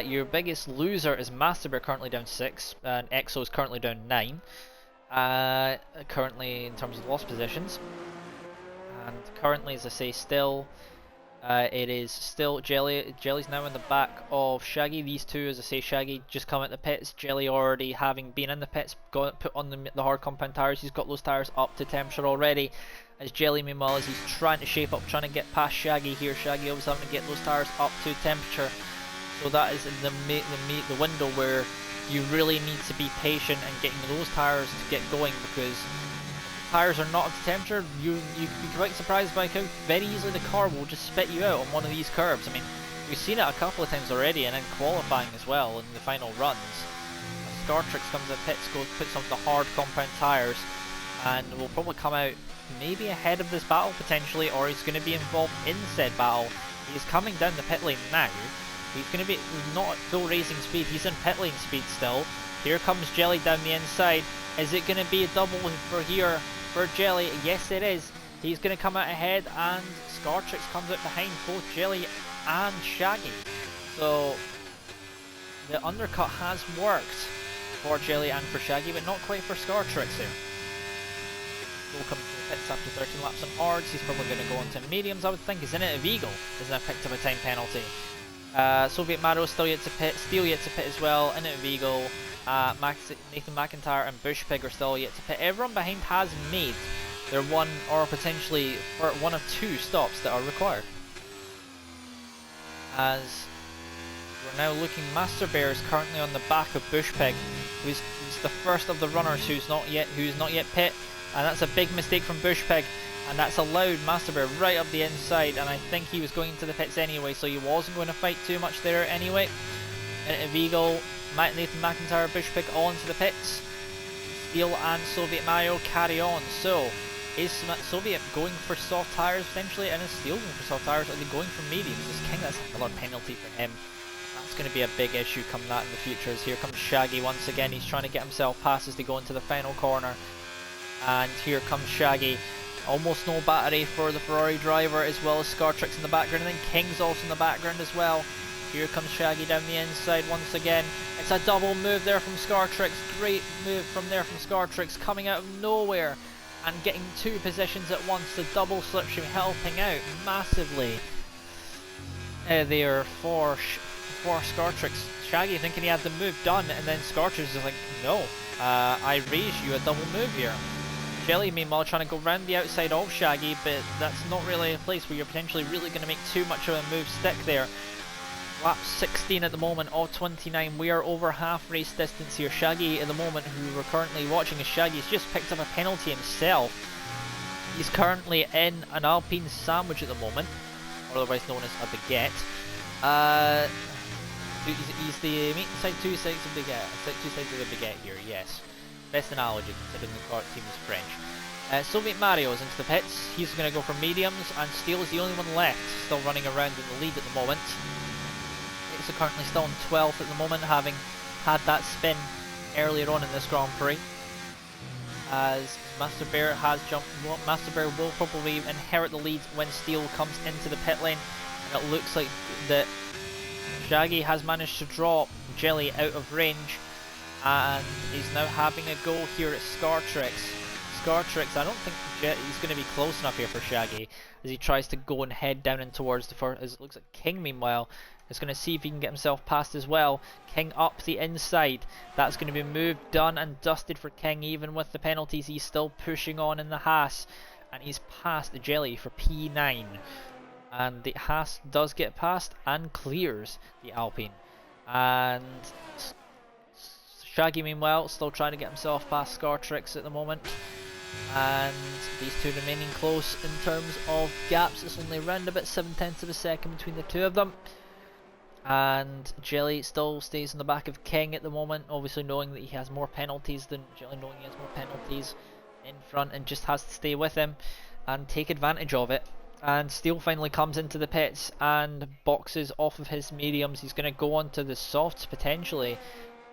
Your biggest loser is Masterbear, currently down 6, and Exo is currently down 9. Currently in terms of lost positions. And currently, as I say, still it is still Jelly. Jelly's now in the back of Shaggy. These two, as I say, Shaggy just come out the pits. Jelly already having been in the pits, got put on the hard compound tyres. He's got those tyres up to temperature already. As Jelly, meanwhile, as he's trying to shape up, trying to get past Shaggy here. Shaggy always having to get those tyres up to temperature. So that is in the window where you really need to be patient and getting those tyres to get going, because tires are not up to temperature, you'd be quite surprised by how very easily the car will just spit you out on one of these curbs. I mean, we've seen it a couple of times already, and in qualifying as well in the final runs. Scartrix comes to pits, puts on the hard compound tyres, and will probably come out maybe ahead of this battle potentially, or he's going to be involved in said battle. He's coming down the pit lane now. He's going to be not at full racing speed, he's in pit lane speed still. Here comes Jelly down the inside. Is it going to be a double for here for Jelly? Yes it is. He's going to come out ahead, and Scartrix comes out behind both Jelly and Shaggy. So the undercut has worked for Jelly and for Shaggy, but not quite for Scartrix here. Will come to the pits after 13 laps on hards. He's probably going to go into mediums, I would think. Isn't it? Eagle isn't it picked up a time penalty. Soviet Mario still yet to pit, Steel yet to pit as well. In it Eagle, Nathan McIntyre and Bushpig are still yet to pit. Everyone behind has made their one or potentially one of two stops that are required. As we're now looking, Master Bear is currently on the back of Bushpig, who's the first of the runners who's not yet pit, and that's a big mistake from Bushpig, and that's allowed Master Bear right up the inside, and I think he was going to the pits anyway, so he wasn't going to fight too much there anyway. Into Eagle, Nathan McIntyre, Bushpig all into the pits. Steel and Soviet Mario carry on. So is Soviet going for soft tyres potentially, and is Steel going for soft tyres? Are they going for mediums? Is King, that's another penalty for him. That's going to be a big issue come that in the future. As here comes Shaggy once again. He's trying to get himself past as they go into the final corner. And here comes Shaggy. Almost no battery for the Ferrari driver, as well as Scartrix in the background, and then King's also in the background as well. Here comes Shaggy down the inside once again. It's a double move there from Scartrix. Great move from Scartrix, coming out of nowhere and getting two positions at once. The double slipstream helping out massively there for Scartrix. Shaggy thinking he had the move done, and then Scartrix is like, no, I raised you a double move here. Jelly meanwhile trying to go round the outside of Shaggy, but that's not really a place where you're potentially really going to make too much of a move stick there. Lap 16 at the moment of 29. We are over half race distance here. Shaggy at the moment, who we're currently watching as Shaggy's just picked up a penalty himself. He's currently in an Alpine sandwich at the moment, otherwise known as a baguette. He's the meat inside two sides of the baguette here, yes. Best analogy considering the car team is French. Soviet Mario is into the pits. He's going to go for mediums, and Steel is the only one left, still running around in the lead at the moment. So currently still in 12th at the moment, having had that spin earlier on in this Grand Prix. As Master Bear has jumped, Master Bear will probably inherit the lead when Steel comes into the pit lane, and it looks like that Shaggy has managed to drop Jelly out of range, and he's now having a go here at Scartrix. Scartrix, I don't think he's going to be close enough here for Shaggy, as he tries to go and head down in towards the first. As it looks like King, meanwhile, is going to see if he can get himself past as well. King up the inside. That's going to be moved, done and dusted for King. Even with the penalties, he's still pushing on in the Haas, and he's past the Jelly for P9. And the Haas does get past and clears the Alpine. And Shaggy, meanwhile, still trying to get himself past Scartrix at the moment. And these two remaining close in terms of gaps. It's only around about 7/10 of a second between the two of them. And Jelly still stays in the back of King at the moment, obviously knowing that he has more penalties than Jelly, knowing he has more penalties in front, and just has to stay with him and take advantage of it. And Steel finally comes into the pits and boxes off of his mediums. He's going to go on to the softs potentially,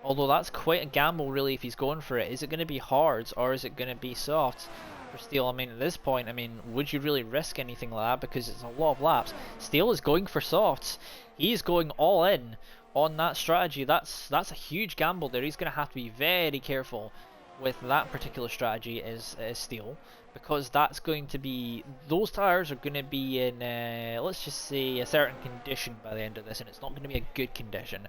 although that's quite a gamble really if he's going for it. Is it going to be hards or is it going to be softs for Steel? I mean, at this point, I mean, would you really risk anything like that, because it's a lot of laps? Steel is going for softs. He's going all in on that strategy. That's a huge gamble there. He's going to have to be very careful with that particular strategy as Steel, because that's going to be, those tires are going to be in let's just say a certain condition by the end of this, and it's not going to be a good condition.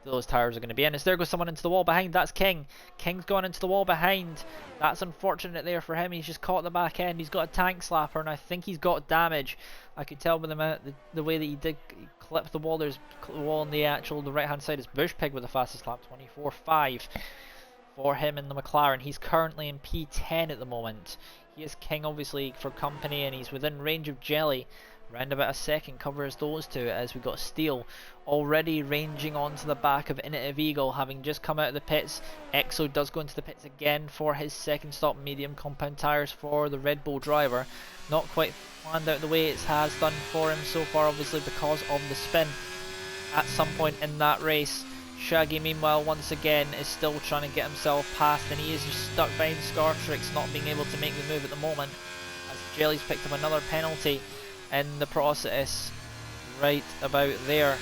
those tires are going to be in. As there goes someone into the wall behind. That's King. King's gone into the wall behind. That's unfortunate there for him. He's just caught the back end. He's got a tank slapper, and I think he's got damage. I could tell by the way that he did clip the wall. There's a wall on the right hand side is Bush Pig with the fastest lap, 24.5 for him in the McLaren. He's currently in P10 at the moment. He is King obviously for company, and he's within range of Jelly. Round about a second covers those two, as we got Steel already ranging onto the back of Innovative Eagle, having just come out of the pits. Exo does go into the pits again for his second stop. Medium compound tyres for the Red Bull driver. Not quite planned out the way it has done for him so far, obviously because of the spin at some point in that race. Shaggy meanwhile once again is still trying to get himself past, and he is just stuck behind Scartrix, not being able to make the move at the moment, as Jelly's picked up another penalty in the process. Right about there,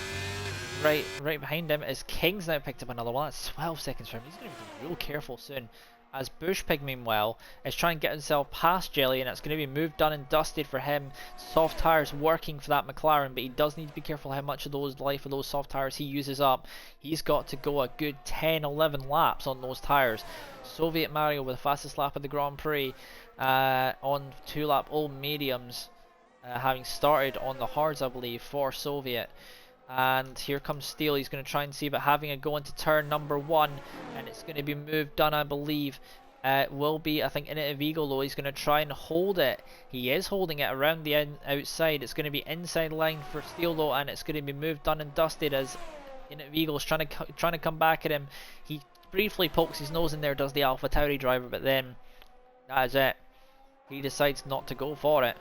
right behind him is King's now picked up another one. That's 12 seconds for him. He's going to be real careful soon, as Bush Pig meanwhile is trying to get himself past Jelly, and it's going to be moved, done and dusted for him. Soft tyres working for that McLaren, but he does need to be careful how much of those life of those soft tyres he uses up. He's got to go a good 10-11 laps on those tyres. Soviet Mario with the fastest lap of the Grand Prix on 2-lap old mediums, having started on the hards I believe for Soviet. And here comes Steel. He's going to try and see about having a go into turn number 1, and it's going to be moved, done I believe. It will be, I think, Innovative Eagle though. He's going to try and hold it. He is holding it around the outside. It's going to be inside line for Steel though, and it's going to be moved, done and dusted, as Innovative Eagle's trying to come back at him. He briefly pokes his nose in there, does the Alpha Tauri driver, but then that is it. He decides not to go for it,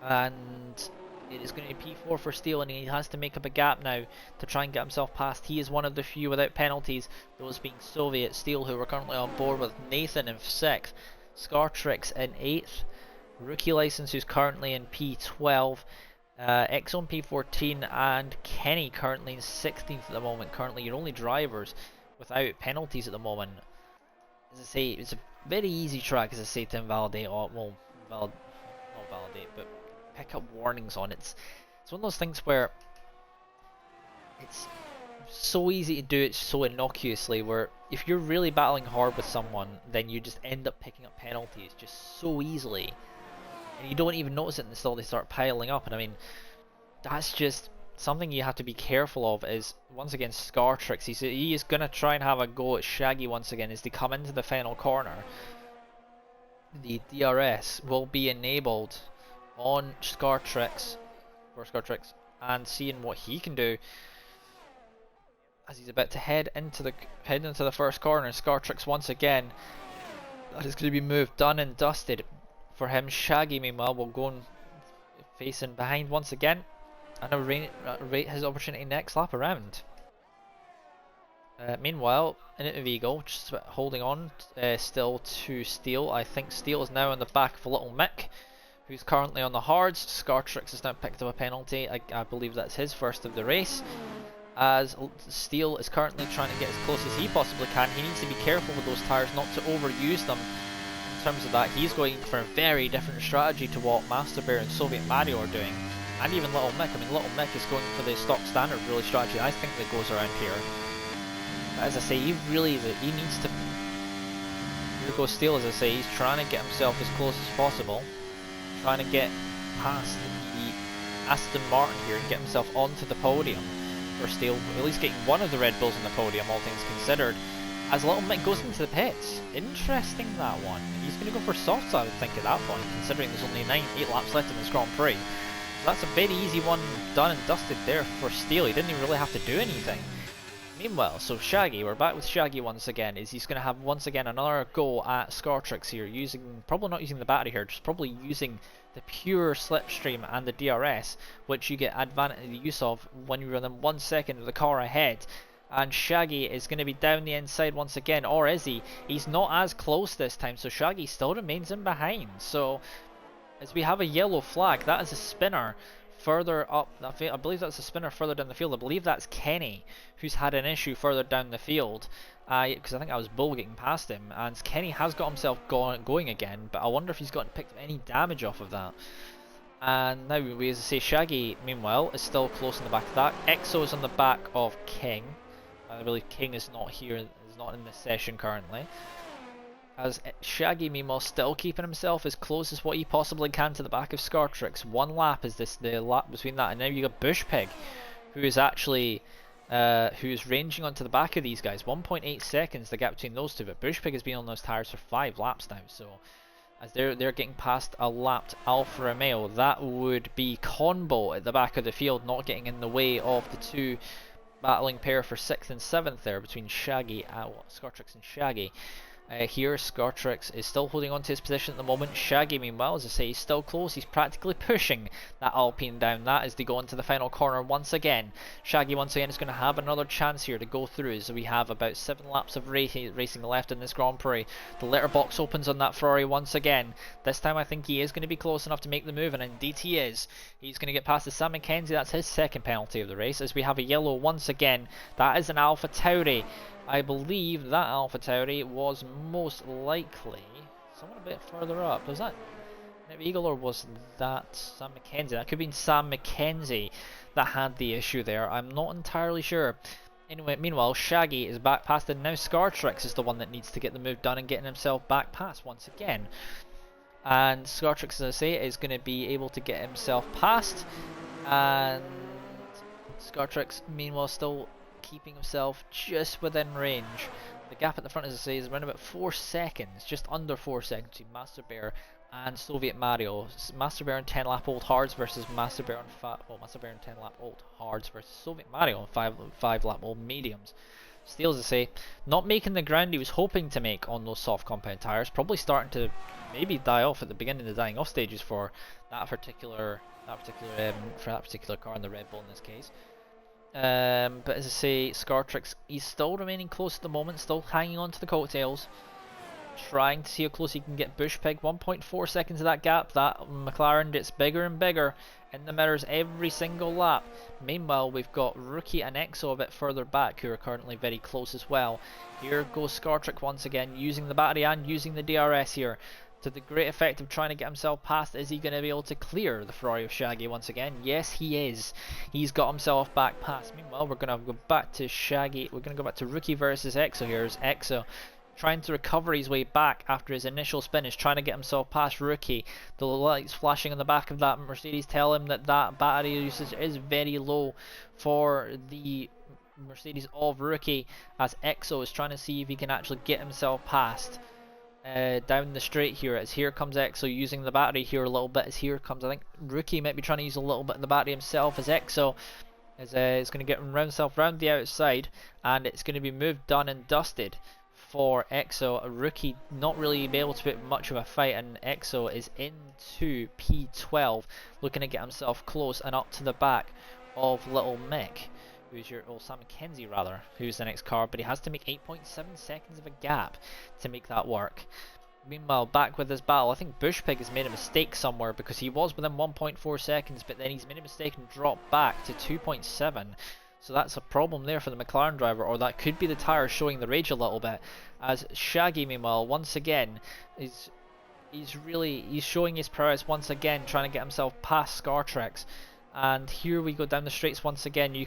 and it is going to be P4 for Steel, and he has to make up a gap now to try and get himself past. He is one of the few without penalties, those being Soviet, Steel, who are currently on board with Nathan in 6th, Scartrix in 8th, Rookie License who's currently in P12, Exxon P14, and Kenny currently in 16th at the moment. Currently your only drivers without penalties at the moment. As I say, it's a very easy track, as I say, to invalidate, not validate, but pick up warnings on. It's one of those things where it's so easy to do it so innocuously, where if you're really battling hard with someone, then you just end up picking up penalties just so easily, and you don't even notice it until they start piling up. And I mean, that's just something you have to be careful of. Is once again Scartrix, he is going to try and have a go at Shaggy once again as they come into the final corner. The DRS will be enabled on Scartrix and seeing what he can do as he's about to head into the first corner. Scartrix once again, that is going to be moved, done and dusted for him. Shaggy meanwhile will go and facing behind once again, and rate his opportunity next lap around. Meanwhile, Innovative Eagle just holding on still to Steel. I think Steel is now on the back of Little Mick, who's currently on the hards. Scartrix has now picked up a penalty. I believe that's his first of the race, as Steel is currently trying to get as close as he possibly can. He needs to be careful with those tyres not to overuse them. In terms of that, he's going for a very different strategy to what Master Bear and Soviet Mario are doing, and even Little Mick. I mean, Little Mick is going for the stock standard really strategy I think that goes around here. But as I say, he needs to. Here goes Steel, as I say, he's trying to get himself as close as possible, trying to get past the Aston Martin here and get himself onto the podium for Steel, at least getting one of the Red Bulls on the podium, all things considered, as Little Mick goes into the pits. Interesting, that one. He's going to go for softs, I would think, at that point, considering there's only 8 laps left in this Grand Prix. So that's a very easy one, done and dusted there for Steel. He didn't even really have to do anything. Meanwhile, so Shaggy, we're back with Shaggy once again, is he's going to have once again another go at Scartrix here, probably not using the battery here, just probably using the pure slipstream and the DRS, which you get advantage use of when you're within 1 second of the car ahead. And Shaggy is going to be down the inside once again, or is he? He's not as close this time, so Shaggy still remains in behind. So as we have a yellow flag, that is a spinner further up. I believe that's a spinner further down the field. I believe that's Kenny, who's had an issue further down the field, because I think I was Bull getting past him, and Kenny has got himself going again, but I wonder if he's gotten picked up any damage off of that. And now, as I say, Shaggy meanwhile is still close in the back of that. Exo is on the back of King, I believe King is not here, is not in this session currently. As Shaggy, meanwhile, still keeping himself as close as what he possibly can to the back of Scartrix. One lap is the lap between that, and now you got Bushpig, who is actually who's ranging onto the back of these guys. 1.8 seconds the gap between those two, but Bushpig has been on those tires for 5 laps now, so as they're getting past a lapped Alfa Romeo, that would be Convo at the back of the field, not getting in the way of the two battling pair for 6th and 7th there between Shaggy, Scartrix and Shaggy. Here Scartrix is still holding on to his position at the moment. Shaggy, meanwhile, as I say, he's still close. He's practically pushing that Alpine down. That as they go into the final corner once again. Shaggy once again is going to have another chance here to go through, as we have about 7 laps of racing left in this Grand Prix. The letterbox opens on that Ferrari once again. This time I think he is going to be close enough to make the move, and indeed he is. He's going to get past the Sam McKenzie. That's his second penalty of the race, as we have a yellow once again. That is an Alpha Tauri. I believe that Alpha Tauri was most likely someone a bit further up. Was that Nip Eagle, or was that Sam McKenzie? That could have been Sam McKenzie that had the issue there. I'm not entirely sure. Anyway, meanwhile, Shaggy is back past, and now Scartrix is the one that needs to get the move done and getting himself back past once again. And Scartrix, as I say, is going to be able to get himself past, and Scartrix, meanwhile, still keeping himself just within range. The gap at the front, as I say, is around about 4 seconds, just under 4 seconds between Master Bear and Soviet Mario. Master Bear and 10 lap old hards versus Master Bear and Master Bear and 10 lap old hards versus Soviet Mario and 5 lap old mediums. Still, as I say, not making the ground he was hoping to make on those soft compound tires. Probably starting to maybe die off at the beginning of the dying off stages for that particular car, in the Red Bull in this case. But as I say, Scartrix, he's still remaining close at the moment, still hanging on to the coattails, trying to see how close he can get Bushpig. 1.4 seconds of that gap. That McLaren gets bigger and bigger in the mirrors every single lap. Meanwhile, we've got Rookie and Exo a bit further back, who are currently very close as well. Here goes Scartrix once again, using the battery and using the DRS here, to the great effect of trying to get himself past. Is he going to be able to clear the Ferrari of Shaggy once again? Yes, he is. He's got himself back past. Meanwhile, we're going to go back to Shaggy. We're going to go back to Rookie versus Exo here. As Exo trying to recover his way back after his initial spin, is trying to get himself past Rookie. The lights flashing on the back of that Mercedes tell him that that battery usage is very low for the Mercedes of Rookie, as Exo is trying to see if he can actually get himself past down the straight here. As here comes Exo using the battery here a little bit. As here comes, I think Rookie might be trying to use a little bit of the battery himself, as Exo is going to get himself round the outside, and it's going to be moved, done and dusted for Exo. A Rookie not really be able to put much of a fight, and Exo is into P12, looking to get himself close and up to the back of Little Mick, who's your Sam McKenzie rather, who's the next car, but he has to make 8.7 seconds of a gap to make that work. Meanwhile, back with this battle, I think Bushpig has made a mistake somewhere, because he was within 1.4 seconds, but then he's made a mistake and dropped back to 2.7. So that's a problem there for the McLaren driver, or that could be the tyres showing the rage a little bit. As Shaggy, meanwhile, once again, he's showing his prowess once again, trying to get himself past Scartrix. And here we go down the straights once again. I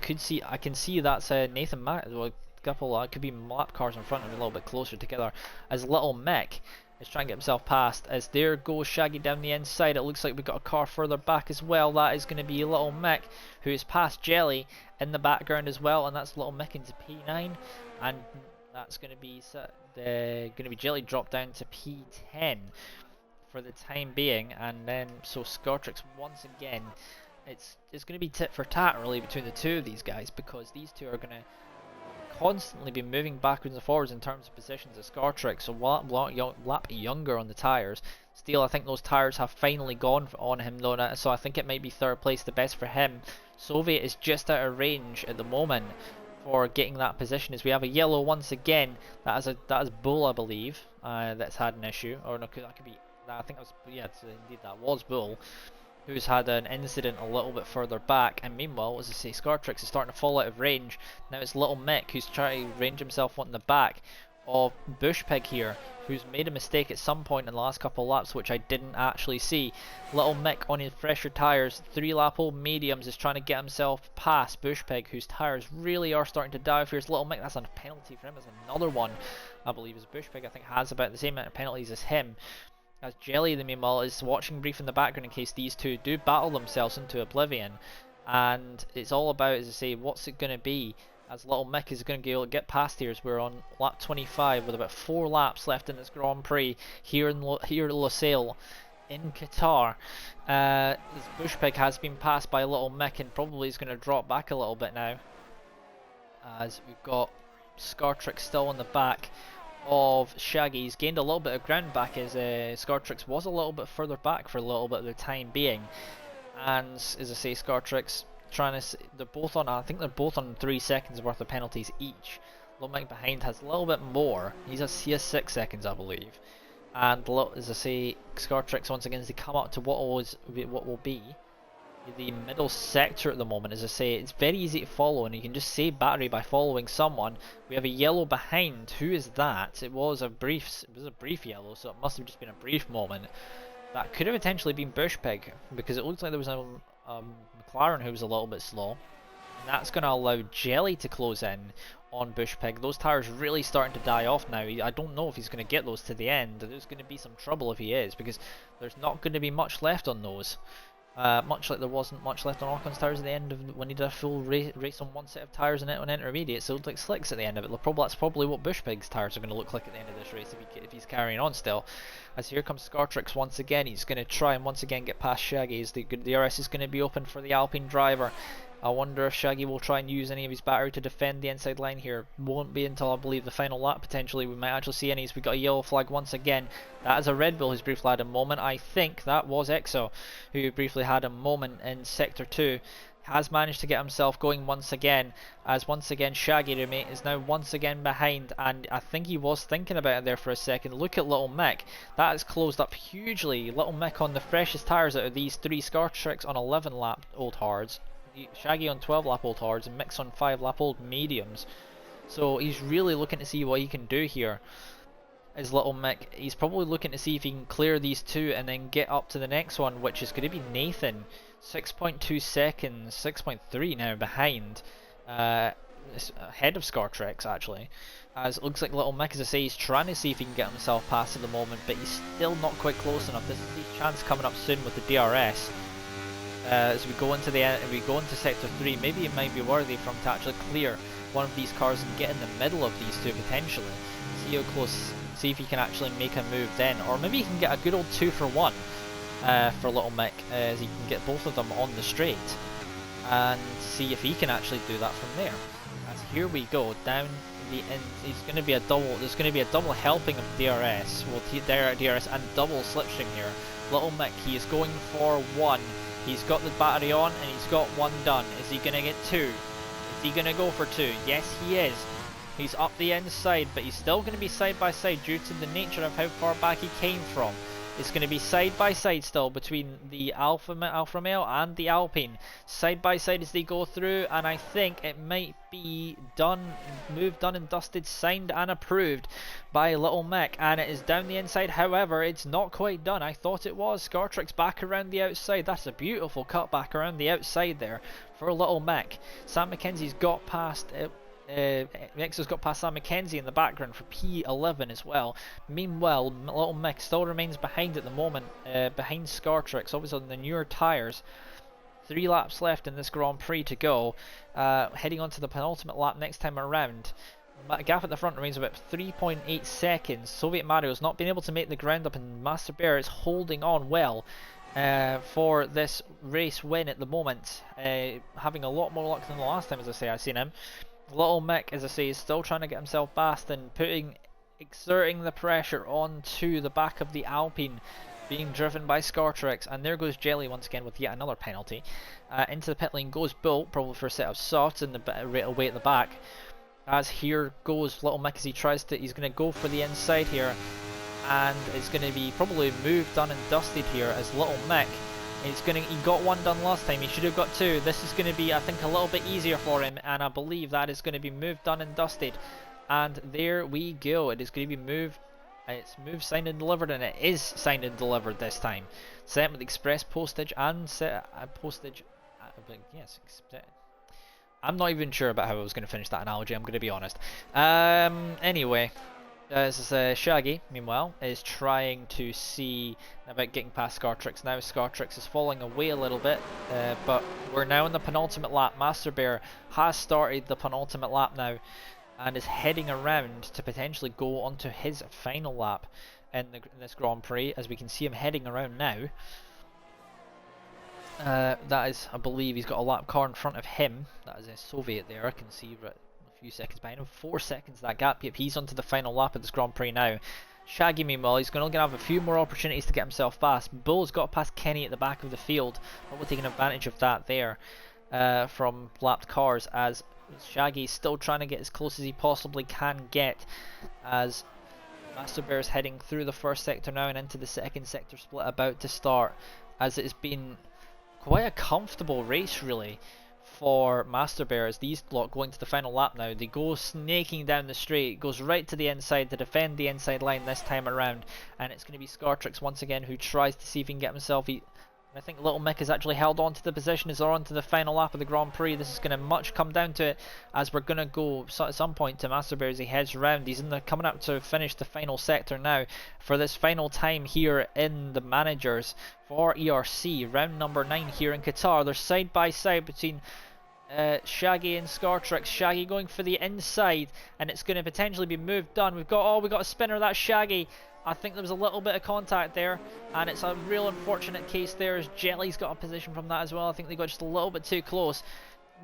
can see that's Nathan Mack. Well, a couple, it could be lap cars in front of him a little bit closer together. As Little Mick is trying to get himself past. As there goes Shaggy down the inside. It looks like we've got a car further back as well. That is going to be Little Mick, who is past Jelly in the background as well. And that's Little Mick into P9. And that's going to be Jelly dropped down to P10 for the time being. And then so Scartrix once again. It's going to be tit for tat really between the two of these guys, because these two are going to constantly be moving backwards and forwards in terms of positions of Scartrix, so lap younger on the tyres. Still, I think those tyres have finally gone on him though, so I think it might be third place the best for him. Soviet is just out of range at the moment for getting that position, as we have a yellow once again. That is Bull, I believe, that's had an issue, or no, that could be, I think that was, yeah, indeed that was Bull, who's had an incident a little bit further back. And meanwhile, as I say, Scartrix is starting to fall out of range. Now it's Little Mick who's trying to range himself on the back of Bushpig here, who's made a mistake at some point in the last couple of laps, which I didn't actually see. Little Mick on his fresher tyres, 3-lap-old mediums, is trying to get himself past Bushpig, whose tyres really are starting to die. Here's Little Mick, that's a penalty for him. There's another one, I believe, as Bushpig, I think, has about the same amount of penalties as him. As Jelly, the meanwhile, is watching brief in the background in case these two do battle themselves into oblivion. And it's all about, as I say, what's it going to be, as Little Mick is going to get past here, as we're on lap 25 with about 4 laps left in this Grand Prix here at Losail in Qatar. This Bushpig has been passed by Little Mick and probably is going to drop back a little bit now, as we've got Scartrix still on the back of Shaggy. He's gained a little bit of ground back, as Scartrix was a little bit further back for a little bit of the time being. And as I say, Scartrix trying to, they're both on, I think they're both on 3 seconds worth of penalties each. Little Mike behind has a little bit more. He has 6 seconds, I believe. And as I say, Scartrix once again, as they come up to what will be the middle sector at the moment. As I say, it's very easy to follow, and you can just save battery by following someone. We have a yellow behind. Who is that? It was a brief yellow, so it must have just been a brief moment. That could have potentially been Bushpig, because it looks like there was a McLaren who was a little bit slow. And that's going to allow Jelly to close in on Bushpig. Those tyres really starting to die off now. I don't know if he's going to get those to the end. There's going to be some trouble if he is, because there's not going to be much left on those. Much like there wasn't much left on Ocon's tyres at the end of when he did a full race on one set of tyres and on intermediate, so it looked like slicks at the end of it. That's probably what Bushpig's tyres are going to look like at the end of this race if he's carrying on still. As here comes Scartrix once again, he's going to try and once again get past Shaggy, as the ERC is going to be open for the Alpine driver. I wonder if Shaggy will try and use any of his battery to defend the inside line here. Won't be until I believe the final lap potentially. We might actually see any, as we got a yellow flag once again. That is a Red Bull who's briefly had a moment. I think that was EXO who briefly had a moment in Sector 2. Has managed to get himself going once again, as once again Shaggy is now once again behind, and I think he was thinking about it there for a second. Look at Little Mick, that has closed up hugely. Little Mick on the freshest tyres out of these 3, Scartrix on 11-lap-old hards, Shaggy on 12-lap-old hards, and Mick's on 5-lap-old mediums. So he's really looking to see what he can do here. Is Little Mick, he's probably looking to see if he can clear these two and then get up to the next one, which is going to be Nathan. 6.2 seconds, 6.3 now behind, ahead of Scartrix actually. As it looks like Little Mick, as I say, he's trying to see if he can get himself past at the moment, but he's still not quite close enough. This is the chance coming up soon with the DRS. As we go into Sector 3, maybe it might be worthy for him to actually clear one of these cars and get in the middle of these two potentially. See how close, see if he can actually make a move then, or maybe he can get a good old 2 for 1. For Little Mick, as he can get both of them on the straight and see if he can actually do that from there. As here we go down the end, there's going to be a double helping of DRS, DRS and double slipstream here. Little Mick, he is going for 1. He's got the battery on and he's got 1 done. Is he going to get 2? Is he going to go for 2? Yes, he is. He's up the inside, but he's still going to be side by side due to the nature of how far back he came from. It's going to be side by side still between the Alfa Romeo and the Alpine. Side by side as they go through, and I think it might be done and dusted, signed and approved by Little Mick, and it is down the inside. However, it's not quite done. I thought it was. Scartrix back around the outside. That's a beautiful cut back around the outside there for Little Mick. Sam McKenzie's got past it. EXO's got past Sam McKenzie in the background for P11 as well. Meanwhile, Little Mick still remains behind at the moment, behind Scartrix, obviously on the newer tyres. 3 laps left in this Grand Prix to go. Heading on to the penultimate lap next time around. Gap at the front remains about 3.8 seconds. Soviet Mario's not been able to make the ground up, and Master Bear is holding on well for this race win at the moment. Having a lot more luck than the last time, as I say, I've seen him. Little Mick, as I say, is still trying to get himself past and exerting the pressure onto the back of the Alpine, being driven by Scartrix. And there goes Jelly once again with yet another penalty. Into the pit lane goes Bolt, probably for a set of softs in the right away at the back. As here goes Little Mick, as he tries to, he's going to go for the inside here, and it's going to be probably moved, done and dusted here as Little Mick. He got 1 done last time, he should have got 2. This is going to be, I think, a little bit easier for him, and I believe that is going to be moved, done and dusted And there we go. It is going to be moved. It's moved, signed and delivered, and it is signed and delivered this time. Sent with express postage and postage. Yes, I'm not even sure about how I was going to finish that analogy, I'm going to be honest. Anyway, Shaggy, meanwhile, is trying to see about getting past Scartrix now. Scartrix is falling away a little bit, but we're now in the penultimate lap. Master Bear has started the penultimate lap now and is heading around to potentially go onto his final lap in this Grand Prix, as we can see him heading around now. That is, I believe, he's got a lap car in front of him. That is a Soviet there. I can see right a few seconds behind him. 4 seconds that gap. Yep, he's onto the final lap of this Grand Prix now. Shaggy, meanwhile, he's going to have a few more opportunities to get himself past. Bull's got past Kenny at the back of the field. Probably taking advantage of that there from lapped cars, as Shaggy's still trying to get as close as he possibly can get, as Master Bear is heading through the first sector now and into the second sector split about to start, as it has been quite a comfortable race really for Master Bear, as these lot going to the final lap now. They go snaking down the straight, goes right to the inside to defend the inside line this time around, and it's going to be Scartrix once again who tries to see if he can get himself. I think Little Mick has actually held on to the position as they're on to the final lap of the Grand Prix. This is going to much come down to it, as we're going to go at some point to Master Bear as he heads round. He's coming up to finish the final sector now for this final time here in the managers for ERC. Round number 9 here in Qatar. They're side by side between Shaggy and Scartrix. Shaggy going for the inside, and it's going to potentially be moved done. We got a spinner. That's Shaggy. I think there was a little bit of contact there, and it's a real unfortunate case there, as Jelly's got a position from that as well. I think they got just a little bit too close.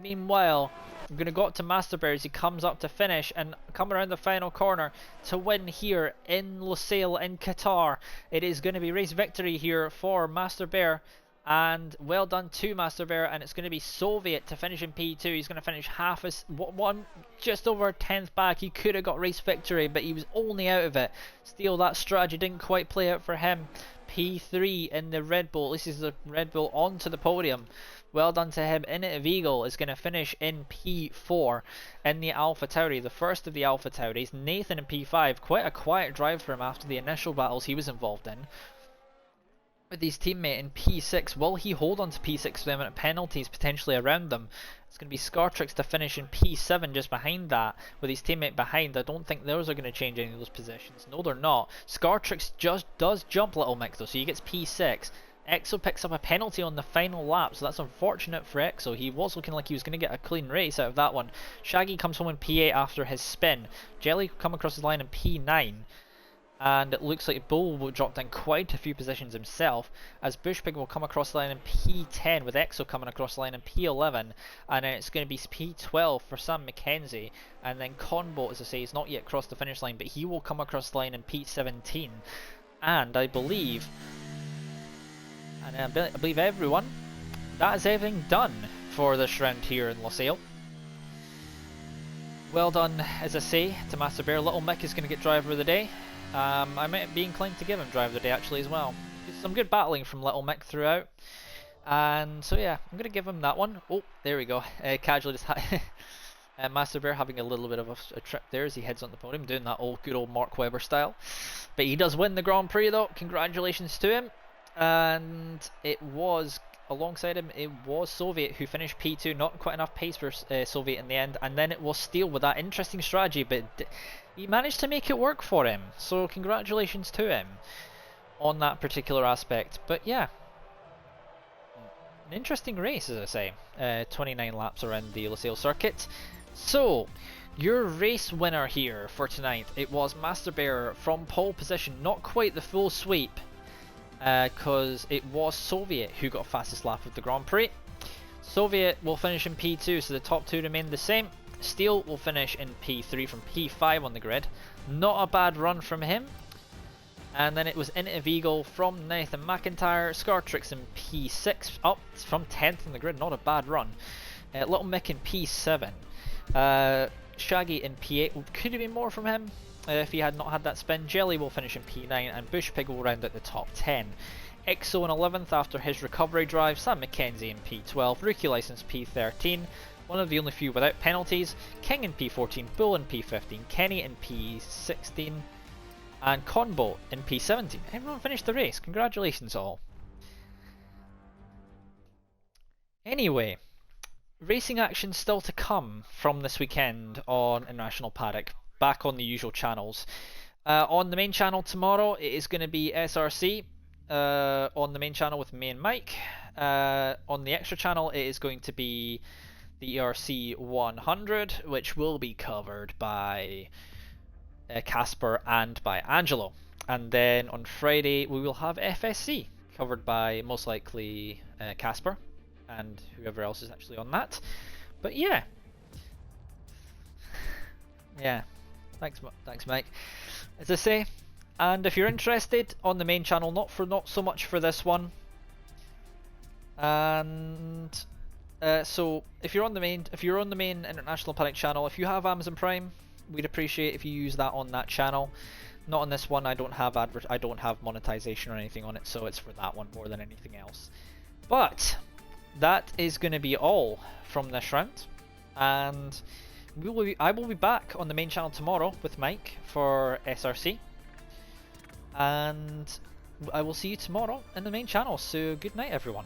Meanwhile, I'm going to go up to Master Bear as he comes up to finish and come around the final corner to win here in Lusail in Qatar. It is going to be race victory here for Master Bear, and well done to Master Bear, and it's going to be Soviet to finish in P2. He's going to finish half as one, just over a 10th back. He could have got race victory, but he was only out of it. Still, that strategy didn't quite play out for him. P3 in the Red Bull. This is the Red Bull onto the podium. Well done to him. Innovative Eagle is going to finish in P4 in the Alpha Tauri, the first of the Alpha Tauris. Nathan in P5. Quite a quiet drive for him after the initial battles he was involved in with his teammate in P6. Will he hold on to P6 with them and penalties potentially around them? It's going to be Scartrix to finish in P7 just behind that, with his teammate behind. I don't think those are going to change any of those positions. No, they're not. Scartrix just does jump Little Mick though, so he gets P6. Exo picks up a penalty on the final lap, so that's unfortunate for Exo. He was looking like he was going to get a clean race out of that one. Shaggy comes home in P8 after his spin. Jelly come across his line in P9. And it looks like Bull will drop down quite a few positions himself, as Bushpig will come across the line in P10, with Exo coming across the line in P11, and then it's going to be P12 for Sam McKenzie, and then Conbo, as I say, is not yet crossed the finish line, but he will come across the line in P17, and I believe everyone, that is everything done for this round here in Lusail. Well done, as I say, to Master Bear. Little Mick is going to get driver of the day. I might be inclined to give him driver of the day actually as well. Some good battling from Little Mick throughout, and so yeah, I'm going to give him that one. Oh, there we go. Casually just Master Bear having a little bit of a trip there as he heads on the podium, doing that good old Mark Webber style. But he does win the Grand Prix though. Congratulations to him. And it was, alongside him, it was Soviet who finished P2. Not quite enough pace for Soviet in the end, and then it was Steele with that interesting strategy, but he managed to make it work for him, so congratulations to him on that particular aspect. But yeah, an interesting race, as I say. 29 laps around the Lusail circuit. So your race winner here for tonight, it was Master Bear from pole position. Not quite the full sweep, because it was Soviet who got fastest lap of the Grand Prix. Soviet will finish in P2, so the top two remain the same. Steele will finish in P3 from P5 on the grid. Not a bad run from him. And then it was Innovative Eagle from Nathan McIntyre. Scartrix in P6, up from 10th on the grid. Not a bad run. Little Mick in P7. Shaggy in P8. Could have been more from him if he had not had that spin. Jelly will finish in P9, and Bushpig will round out the top 10. Exo in 11th after his recovery drive. Sam McKenzie in P12. Rookie license P13. one of the only few without penalties. King in P14, Bull in P15, Kenny in P16, and Conbo in P17. Everyone finished the race. Congratulations all. Anyway, racing action still to come from this weekend on International Paddock, back on the usual channels. On the main channel tomorrow, it is going to be SRC on the main channel with me and Mike. On the extra channel, it is going to be the ERC 100, which will be covered by Casper and by Angelo. And then on Friday, we will have FSC, covered by most likely Casper and whoever else is actually on that. But yeah. Yeah. Thanks Mike. As I say, and if you're interested on the main channel, not so much for this one. And so if you're on the main International Paddock channel, if you have Amazon Prime, we'd appreciate if you use that on that channel. Not on this one. I don't have monetization or anything on it, so it's for that one more than anything else. But that is going to be all from this round, and I will be back on the main channel tomorrow with Mike for SRC, and I will see you tomorrow in the main channel. So good night, everyone.